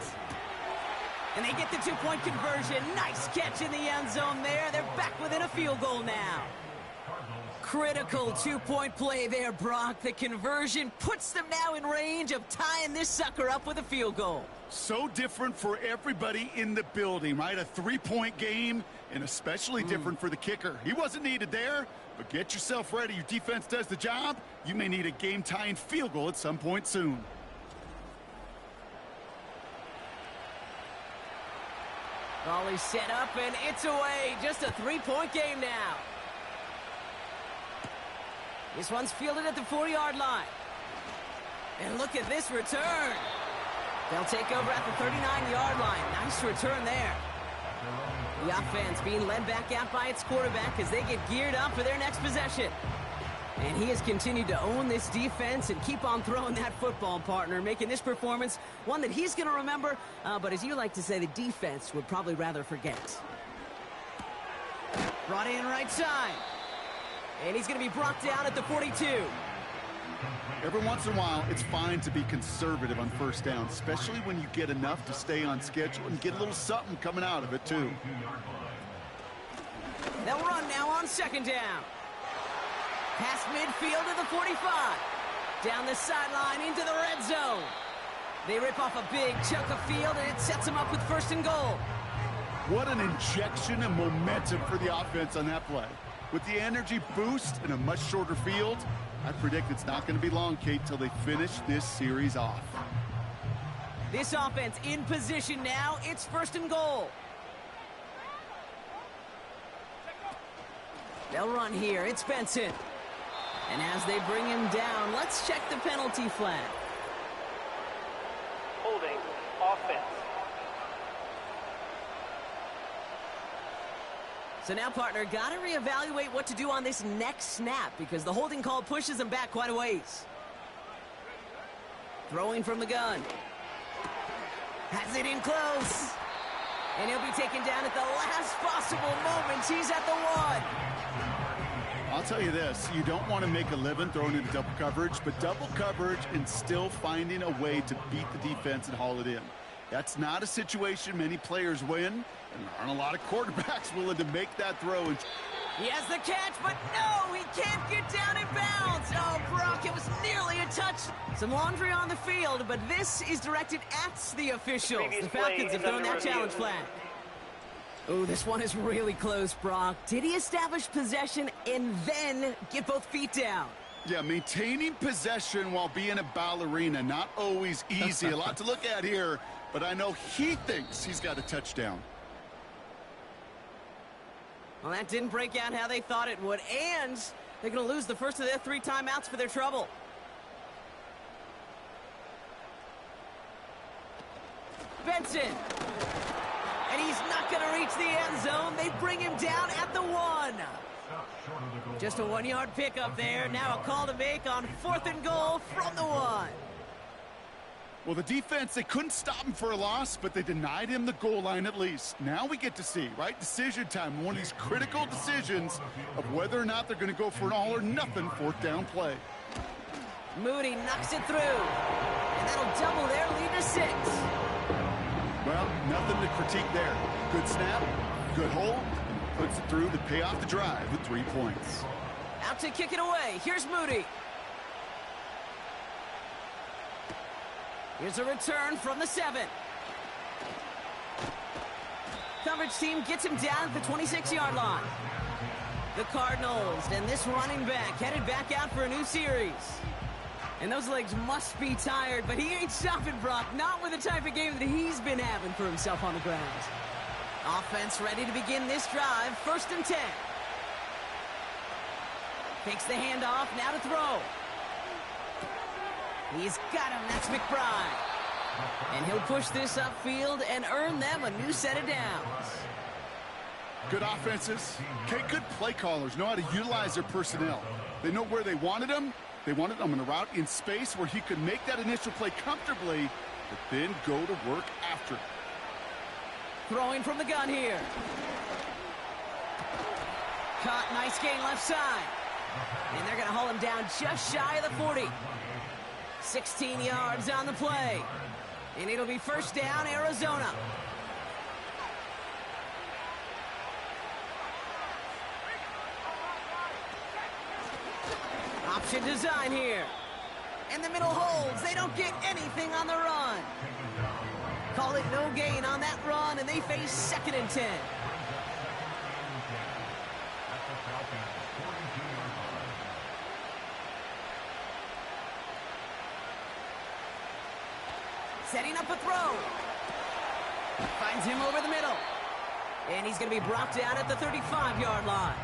And they get the two-point conversion. Nice catch in the end zone there. They're back within a field goal now. Critical two-point play there, Brock. The conversion puts them now in range of tying this sucker up with a field goal. So different for everybody in the building, right? A three-point game, and especially different for the kicker. He wasn't needed there, but get yourself ready. Your defense does the job. You may need a game-tying field goal at some point soon. Volley set up, and it's away. Just a three-point game now. This one's fielded at the 40-yard line. And look at this return. They'll take over at the 39-yard line. Nice return there. The offense being led back out by its quarterback as they get geared up for their next possession. And he has continued to own this defense and keep on throwing that football, partner, making this performance one that he's going to remember, but as you like to say, the defense would probably rather forget. Brought in right side. And he's going to be brought down at the 42. Every once in a while, it's fine to be conservative on first down, especially when you get enough to stay on schedule and get a little something coming out of it, too. They'll run now on second down. Past midfield to the 45. Down the sideline into the red zone. They rip off a big chunk of field, and it sets them up with first and goal. What an injection of momentum for the offense on that play. With the energy boost in a much shorter field, I predict it's not going to be long, Kate, till they finish this series off. This offense in position now. It's first and goal. They'll run here. It's Benson. And as they bring him down, let's check the penalty flag. Holding offense. So now, partner, got to reevaluate what to do on this next snap because the holding call pushes him back quite a ways. Throwing from the gun. Has it in close. And he'll be taken down at the last possible moment. He's at the 1. I'll tell you this, you don't want to make a living throwing into double coverage, but double coverage and still finding a way to beat the defense and haul it in. That's not a situation many players win, and there aren't a lot of quarterbacks willing to make that throw. He has the catch, but no, he can't get down in bounds. Oh, Brock, it was nearly a touch. Some laundry on the field, but this is directed at the officials. The Falcons have thrown that challenge flag. Oh, this one is really close, Brock. Did he establish possession and then get both feet down? Yeah, maintaining possession while being a ballerina, not always easy. A lot to look at here, but I know he thinks he's got a touchdown. Well, that didn't break out how they thought it would, and they're going to lose the first of their 3 timeouts for their trouble. Benson. And he's not going to reach the end zone. They bring him down at the 1. Just a 1-yard pickup there. Now a call to make on 4th and goal from the 1. Well, the defense, they couldn't stop him for a loss, but they denied him the goal line at least. Now we get to see, right? Decision time, one of these critical decisions of whether or not they're going to go for an all-or-nothing 4th down play. Moody knocks it through, and that'll double their lead to 6. Well, nothing to critique there. Good snap, good hold, and puts it through to pay off the drive with 3 points. Out to kick it away. Here's Moody. Here's a return from the 7. Coverage team gets him down at the 26-yard line. The Cardinals and this running back headed back out for a new series. And those legs must be tired, but he ain't stopping, Brock. Not with the type of game that he's been having for himself on the ground. Offense ready to begin this drive. 1st and 10. Takes the handoff, now to throw. He's got him, that's McBride. And he'll push this upfield and earn them a new set of downs. Good offenses. Okay, good play callers know how to utilize their personnel. They know where they wanted them. They wanted him in a route in space where he could make that initial play comfortably, but then go to work after. Throwing from the gun here. Caught, nice gain left side. And they're going to haul him down just shy of the 40. 16 yards on the play. And it'll be 1st down, Arizona. Option design here. And the middle holds. They don't get anything on the run. Call it no gain on that run, and they face 2nd and 10. Setting up a throw. Finds him over the middle. And he's going to be brought down at the 35-yard line.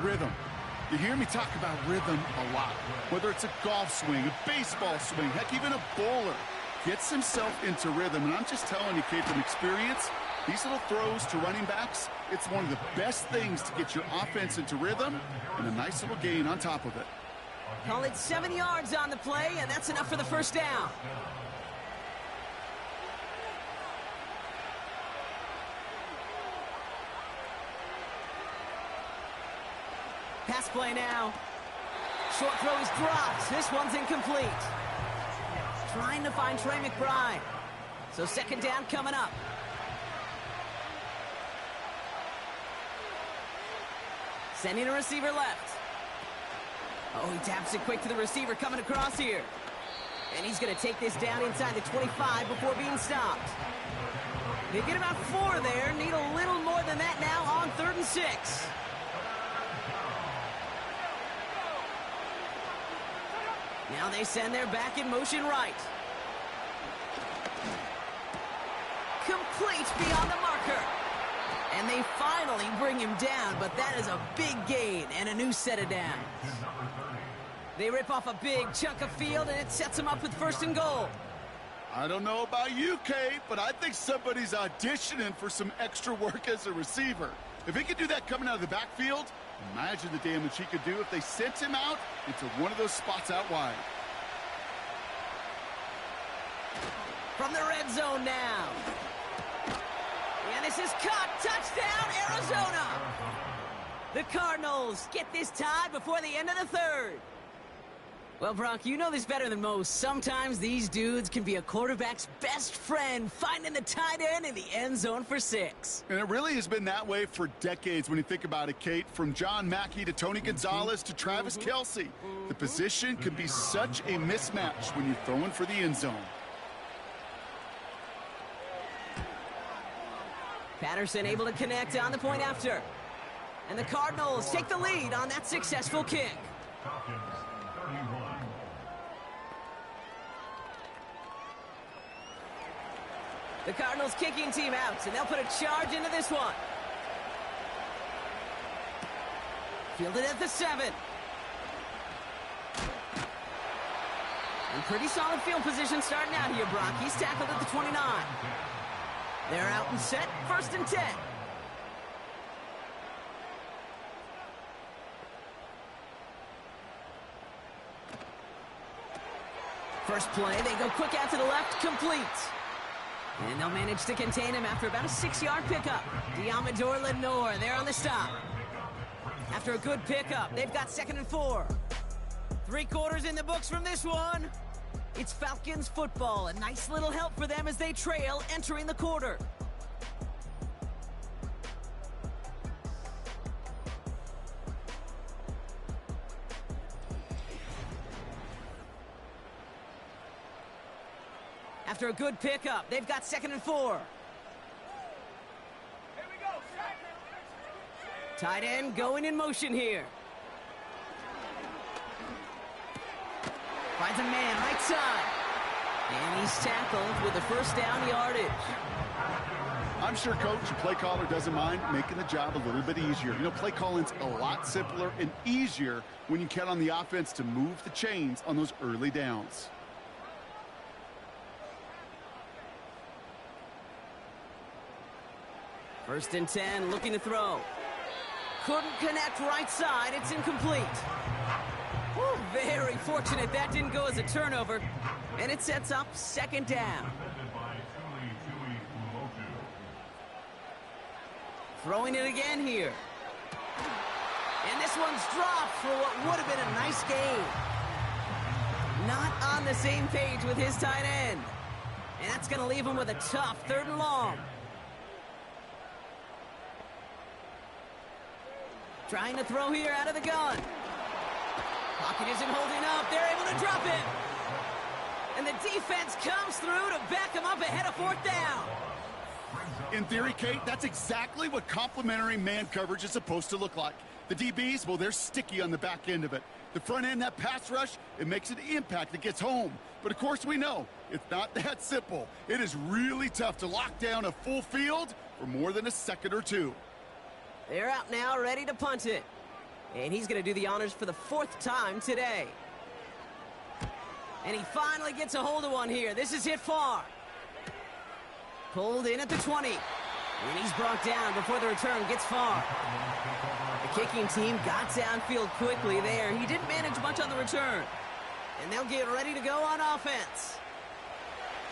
Rhythm. You hear me talk about rhythm a lot. Whether it's a golf swing, a baseball swing, heck, even a bowler. Gets himself into rhythm. And I'm just telling you, Kate, from experience, these little throws to running backs, it's one of the best things to get your offense into rhythm and a nice little gain on top of it. Call it 7 yards on the play, and that's enough for the 1st down. Pass play now. Short throw is dropped. This one's incomplete. Trying to find Trey McBride. So 2nd down coming up. Sending a receiver left. Oh, he taps it quick to the receiver coming across here. And he's going to take this down inside the 25 before being stopped. They get about 4 there. Need a little more than that now on 3rd and 6. Now they send their back in motion right. Complete beyond the marker. And they finally bring him down, but that is a big gain and a new set of downs. They rip off a big chunk of field, and it sets them up with 1st and goal. I don't know about you, Kate, but I think somebody's auditioning for some extra work as a receiver. If he could do that coming out of the backfield, imagine the damage he could do if they sent him out into one of those spots out wide. From the red zone now. And this is caught. Touchdown, Arizona. The Cardinals get this tied before the end of the 3rd. Well, Brock, you know this better than most. Sometimes these dudes can be a quarterback's best friend, finding the tight end in the end zone for 6. And it really has been that way for decades when you think about it, Kate. From John Mackey to Tony Gonzalez to Travis Kelce. The position can be such a mismatch when you're throwing for the end zone. Patterson able to connect on the point after. And the Cardinals take the lead on that successful kick. Falcons, 31. The Cardinals kicking team out, and they'll put a charge into this one. Fielded at the 7. And pretty solid field position starting out here, Brock. He's tackled at the 29. They're out and set, 1st and 10. First play, they go quick out to the left, complete. And they'll manage to contain him after about a 6-yard pickup. Diamador Lenore there on the stop. After a good pickup, they've got 2nd and 4. 3 quarters in the books from this one. It's Falcons football. A nice little help for them as they trail entering the quarter. After a good pickup, they've got 2nd and 4. Tight end going in motion here. Finds a man right side. And he's tackled with a first down yardage. I'm sure coach and play caller doesn't mind making the job a little bit easier. You know, play calling's a lot simpler and easier when you count on the offense to move the chains on those early downs. First and 10, looking to throw. Couldn't connect right side. It's incomplete. Whew, very fortunate that didn't go as a turnover. And it sets up 2nd down. Throwing it again here. And this one's dropped for what would have been a nice gain. Not on the same page with his tight end. And that's going to leave him with a tough 3rd and long. Trying to throw here out of the gun. Pocket isn't holding up. They're able to drop it. And the defense comes through to back him up ahead of 4th down. In theory, Kate, that's exactly what complementary man coverage is supposed to look like. The DBs, well, they're sticky on the back end of it. The front end, that pass rush, it makes an impact that gets home. But, of course, we know it's not that simple. It is really tough to lock down a full field for more than a second or two. They're out now, ready to punt it. And he's going to do the honors for the 4th time today. And he finally gets a hold of one here. This is hit far. Pulled in at the 20. And he's brought down before the return gets far. The kicking team got downfield quickly there. He didn't manage much on the return. And they'll get ready to go on offense.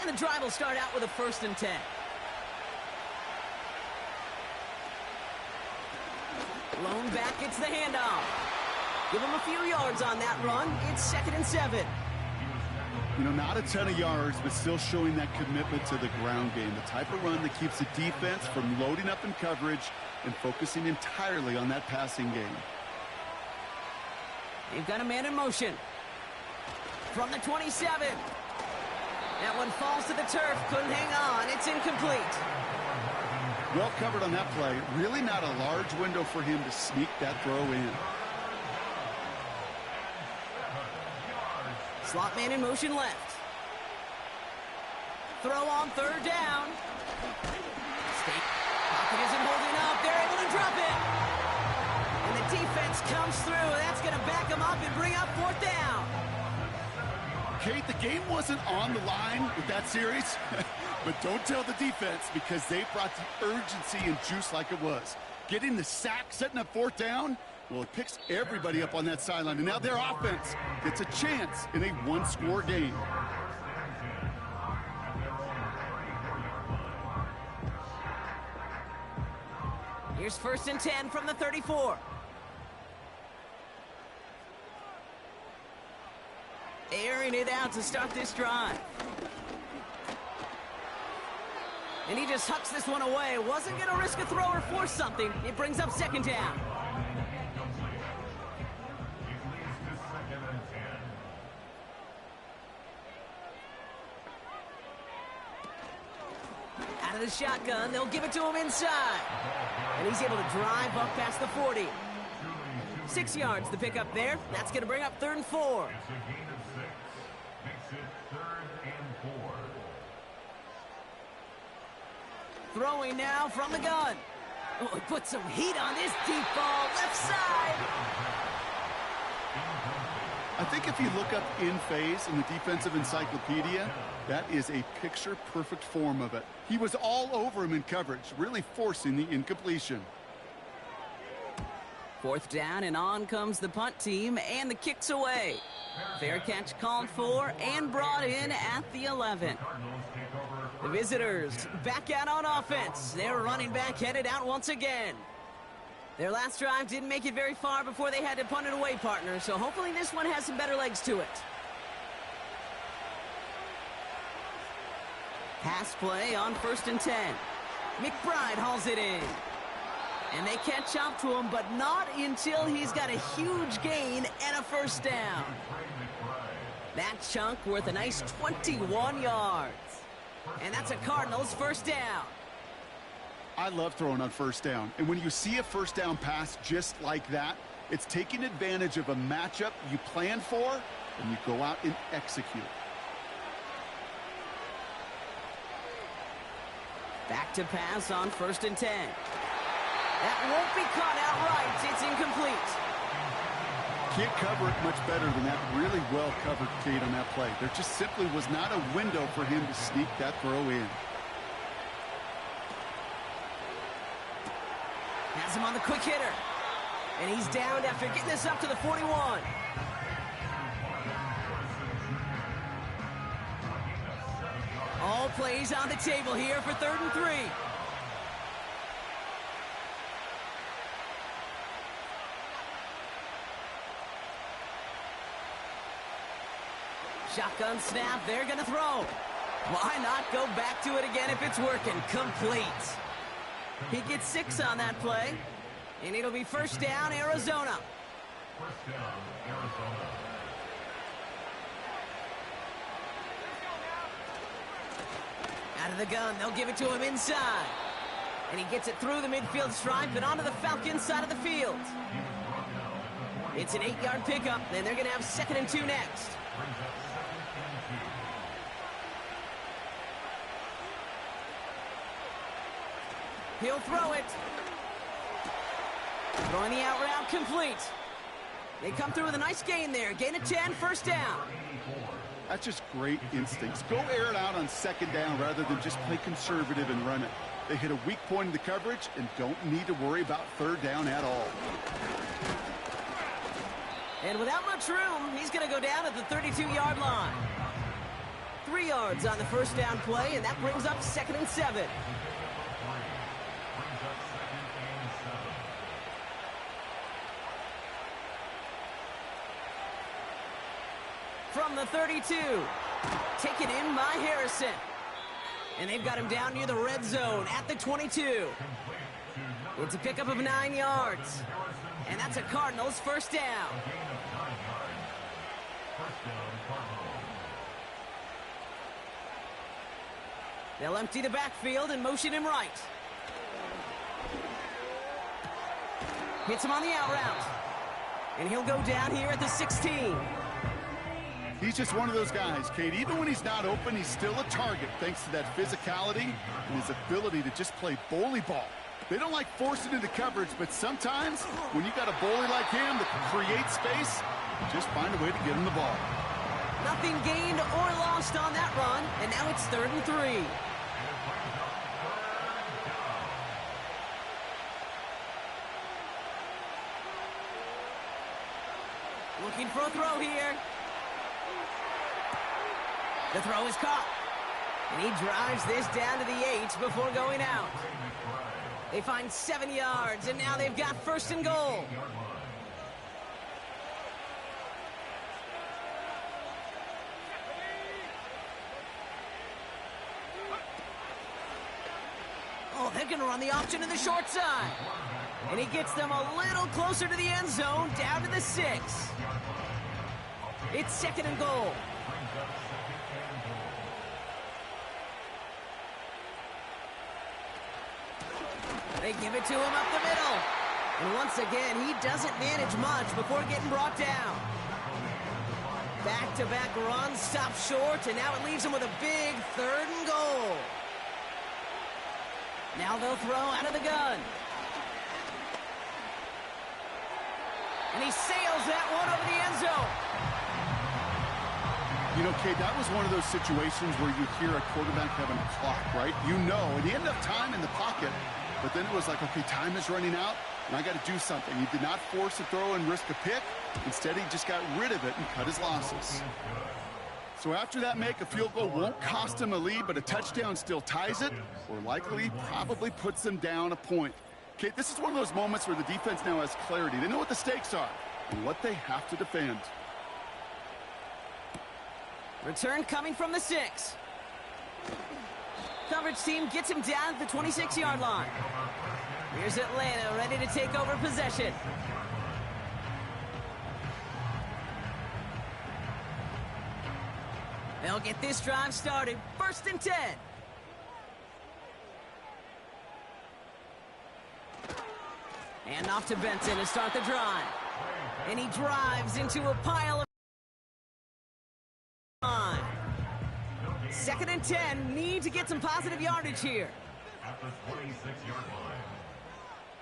And the drive will start out with a 1st and 10. Lone back gets the handoff. Give him a few yards on that run. It's 2nd and 7. You know, not a ton of yards, but still showing that commitment to the ground game. The type of run that keeps the defense from loading up in coverage and focusing entirely on that passing game. They've got a man in motion. From the 27. That one falls to the turf. Couldn't hang on. It's incomplete. Well covered on that play. Really not a large window for him to sneak that throw in. Slot man in motion left. Throw on 3rd down. State pocket isn't holding up. They're able to drop it. And the defense comes through. That's going to back them up and bring up 4th down. Kate, the game wasn't on the line with that series. But don't tell the defense, because they brought the urgency and juice like it was. Getting the sack, setting up 4th down, well, it picks everybody up on that sideline. And now their offense gets a chance in a 1-score game. Here's 1st and 10 from the 34. Airing it out to start this drive. And he just hucks this one away. Wasn't going to risk a throw or force something. It brings up 2nd down. Out of the shotgun, they'll give it to him inside. And he's able to drive up past the 40. 6 yards to pick up there. That's going to bring up 3rd and 4. It's a gain of 6. Makes it 3rd and 4. Throwing now from the gun. Oh, he put some heat on this deep ball. Left side. I think if you look up in phase in the defensive encyclopedia, that is a picture-perfect form of it. He was all over him in coverage, really forcing the incompletion. 4th down, and on comes the punt team, and the kick's away. Fair catch called for and brought in at the 11. The visitors back out on offense. Their running back headed out once again. Their last drive didn't make it very far before they had to punt it away, partner, so hopefully this one has some better legs to it. Pass play on 1st and 10. McBride hauls it in. And they catch up to him, but not until he's got a huge gain and a 1st down. That chunk worth a nice 21 yards. And that's a Cardinals first down. I love throwing on first down. And when you see a first down pass just like that, it's taking advantage of a matchup you plan for, and you go out and execute. Back to pass on 1st and 10. That won't be caught outright. It's incomplete. Can't cover it much better than that. Really well covered, Kate, on that play. There just simply was not a window for him to sneak that throw in. Has him on the quick hitter. And he's downed after getting this up to the 41. All plays on the table here for 3rd and 3. Shotgun snap, they're going to throw. Why not go back to it again if it's working? Complete. He gets 6 on that play, and it'll be first down, Arizona. First down, Arizona. Out of the gun, they'll give it to him inside. And he gets it through the midfield stripe and onto the Falcons side of the field. It's an 8-yard pickup, then they're going to have 2nd and 2 next. He'll throw it. Throwing the out route complete. They come through with a nice gain there. Gain of 10, first down. That's just great instincts. Go air it out on 2nd down rather than just play conservative and run it. They hit a weak point in the coverage and don't need to worry about 3rd down at all. And without much room, he's going to go down at the 32-yard line. 3 yards on the first down play, and that brings up 2nd and 7. From the 32, taken in by Harrison. And they've got him down near the red zone at the 22. It's a pickup of 9 yards. And that's a Cardinals first down. They'll empty the backfield and motion him right. Hits him on the out route. And he'll go down here at the 16. He's just one of those guys, Kate. Even when he's not open, he's still a target thanks to that physicality and his ability to just play bully ball. They don't like forcing into coverage, but sometimes when you got a bully like him that can create space, just find a way to get him the ball. Nothing gained or lost on that run, and now it's 3rd and 3. Looking for a throw here. The throw is caught. And he drives this down to the 8 before going out. They find 7 yards, and now they've got 1st and goal. Oh, they're going to run the option to the short side. And he gets them a little closer to the end zone, down to the 6. It's 2nd and goal. They give it to him up the middle. And once again, he doesn't manage much before getting brought down. Back-to-back runs, stop short, and now it leaves him with a big 3rd and goal. Now they'll throw out of the gun. And he sails that one over the end zone. You know, Kate, that was one of those situations where you hear a quarterback having a clock, right? You know, and he had enough time in the pocket, but then it was like, okay, time is running out, and I got to do something. He did not force a throw and risk a pick. Instead, he just got rid of it and cut his losses. So after that make, a field goal won't cost him a lead, but a touchdown still ties it, or likely probably puts them down a point. Kate, this is one of those moments where the defense now has clarity. They know what the stakes are and what they have to defend. Return coming from the 6. Coverage team gets him down at the 26-yard line. Here's Atlanta ready to take over possession. They'll get this drive started. 1st and 10. And off to Benson to start the drive. And he drives into a pile of line. 2nd and 10. Need to get some positive yardage here. At the 26-yard line.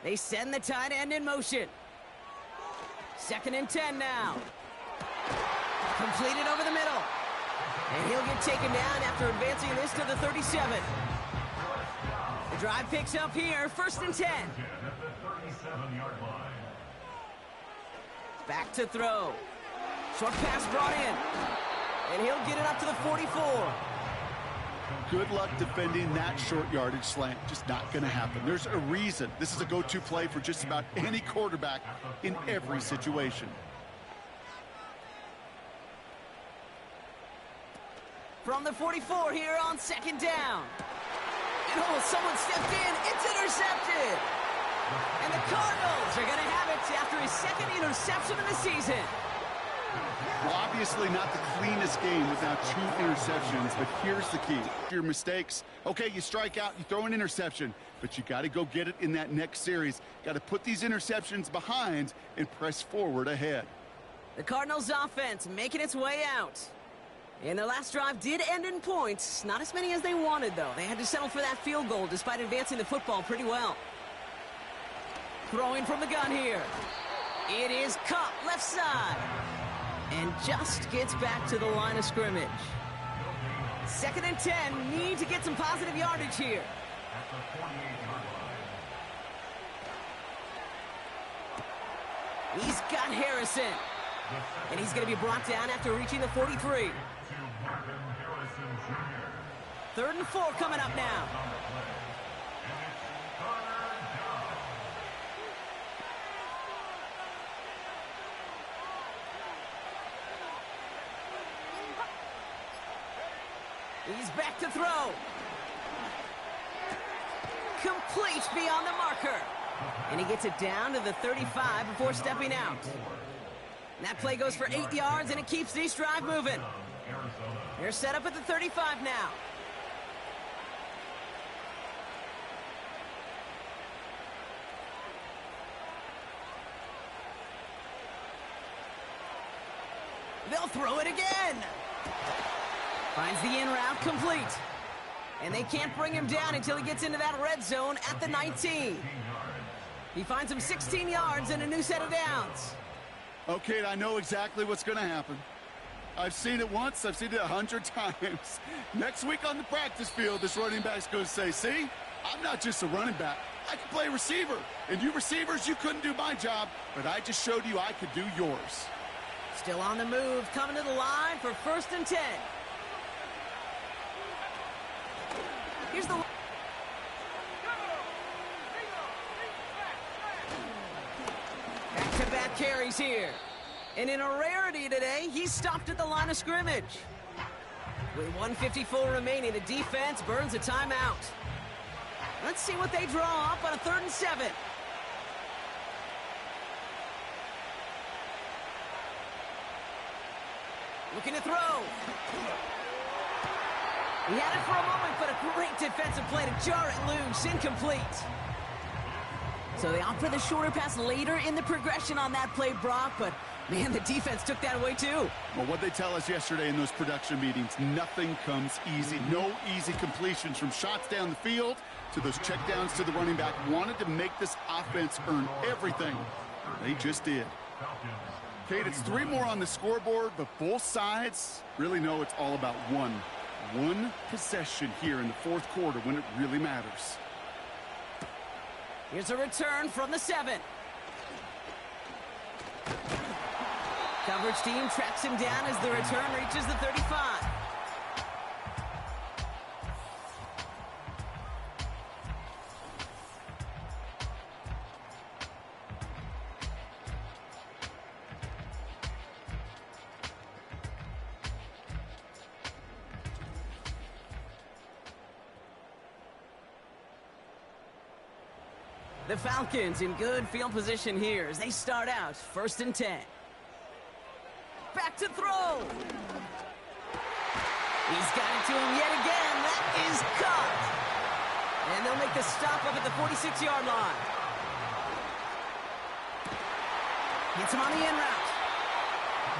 They send the tight end in motion. 2nd and 10 now. Completed over the middle. And he'll get taken down after advancing this to the 37. The drive picks up here, 1st and 10. At the 37-yard line. Back to throw. Short pass brought in. And he'll get it up to the 44. Good luck defending that short yardage slant. Just not going to happen. There's a reason this is a go-to play for just about any quarterback in every situation. From the 44 here on 2nd down. And someone stepped in. It's intercepted. And the Cardinals are going to have it after his 2nd interception of the season. Well, obviously not the cleanest game without 2 interceptions, but here's the key. Your mistakes. Okay, you strike out, you throw an interception, but you got to go get it in that next series. Got to put these interceptions behind and press forward ahead. The Cardinals offense making its way out. And their last drive did end in points. Not as many as they wanted, though. They had to settle for that field goal despite advancing the football pretty well. Throwing from the gun here. It is Cup, left side. And just gets back to the line of scrimmage. 2nd and 10. Need to get some positive yardage here. At the 48-yard line. He's got Harrison. And he's going to be brought down after reaching the 43. 3rd and 4 coming up now. He's back to throw. Complete beyond the marker. And he gets it down to the 35 before stepping out. And that play goes for 8 yards, and it keeps this drive moving. They're set up at the 35 now. They'll throw it again. Finds the in route complete. And they can't bring him down until he gets into that red zone at the 19. He finds him 16 yards and a new set of downs. Okay, I know exactly what's going to happen. I've seen it once. I've seen it 100 times. Next week on the practice field, this running back's going to say, see, I'm not just a running back. I can play receiver. And you receivers, you couldn't do my job, but I just showed you I could do yours. Still on the move, coming to the line for 1st and 10. Here's the... Back-to-back carries here. And in a rarity today, he stopped at the line of scrimmage. With 1:54 remaining, the defense burns a timeout. Let's see what they draw up on a 3rd and 7. Looking to throw. He had it for a moment, but a great defensive play to jar it loose. Incomplete. So they opt for the shorter pass later in the progression on that play, Brock, but man, the defense took that away too. Well, what they tell us yesterday in those production meetings, nothing comes easy. No easy completions from shots down the field to those checkdowns to the running back. Wanted to make this offense earn everything. They just did. Kate, it's 3 more on the scoreboard, but both sides really know it's all about one possession here in the 4th quarter when it really matters. Here's a return from the 7. Coverage team tracks him down as the return reaches the 35. The Falcons in good field position here as they start out 1st and 10. Back to throw. He's got it to him yet again. That is caught. And they'll make the stop up at the 46-yard line. Hits him on the in route.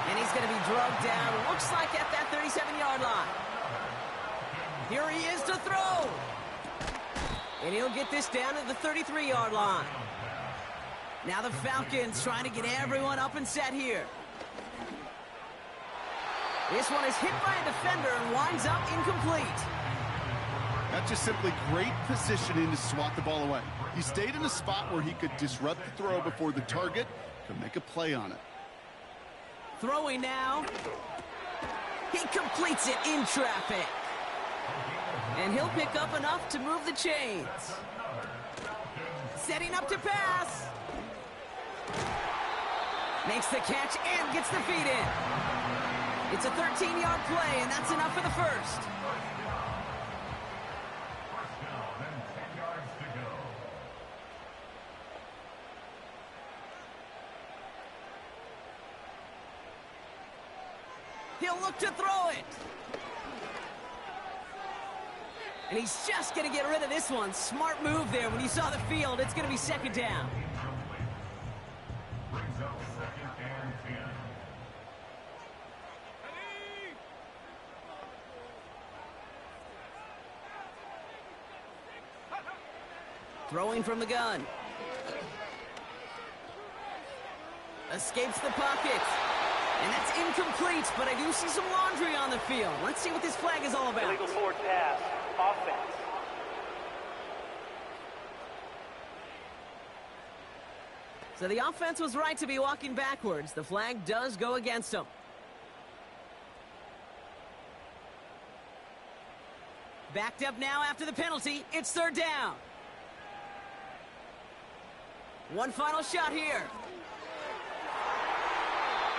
And he's going to be drugged down, looks like at that 37-yard line. Here he is to throw. And he'll get this down to the 33-yard line. Now the Falcons trying to get everyone up and set here. This one is hit by a defender and winds up incomplete. That's just simply great positioning to swat the ball away. He stayed in a spot where he could disrupt the throw before the target could make a play on it. Throwing now. He completes it in traffic. And he'll pick up enough to move the chains. Setting up to pass. Makes the catch and gets the feet in. It's a 13-yard play, and that's enough for the first. He'll look to throw it. And he's just going to get rid of this one. Smart move there. When you saw the field, it's going to be second down. Brings up 2nd and 10. Throwing from the gun. Escapes the pocket. And that's incomplete, but I do see some laundry on the field. Let's see what this flag is all about. Illegal forward pass. Offense. So the offense was right to be walking backwards. The flag does go against them. Backed up now after the penalty. It's third down. One final shot here.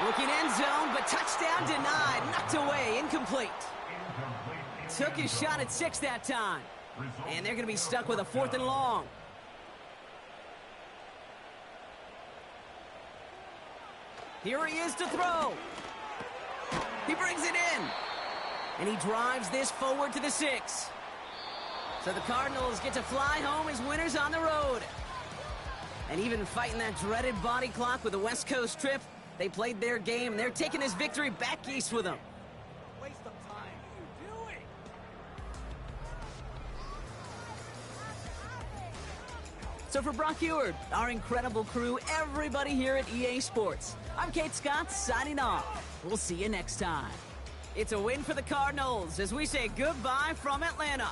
Looking end zone, but touchdown denied. Knocked away, incomplete. Took his shot at 6 that time. And they're going to be stuck with a 4th and long. Here he is to throw. He brings it in. And he drives this forward to the 6. So the Cardinals get to fly home as winners on the road. And even fighting that dreaded body clock with the West Coast trip, they played their game, and they're taking this victory back east with them. Waste of time. What are you doing? So for Brock Eward, our incredible crew, everybody here at EA Sports, I'm Kate Scott signing off. We'll see you next time. It's a win for the Cardinals as we say goodbye from Atlanta.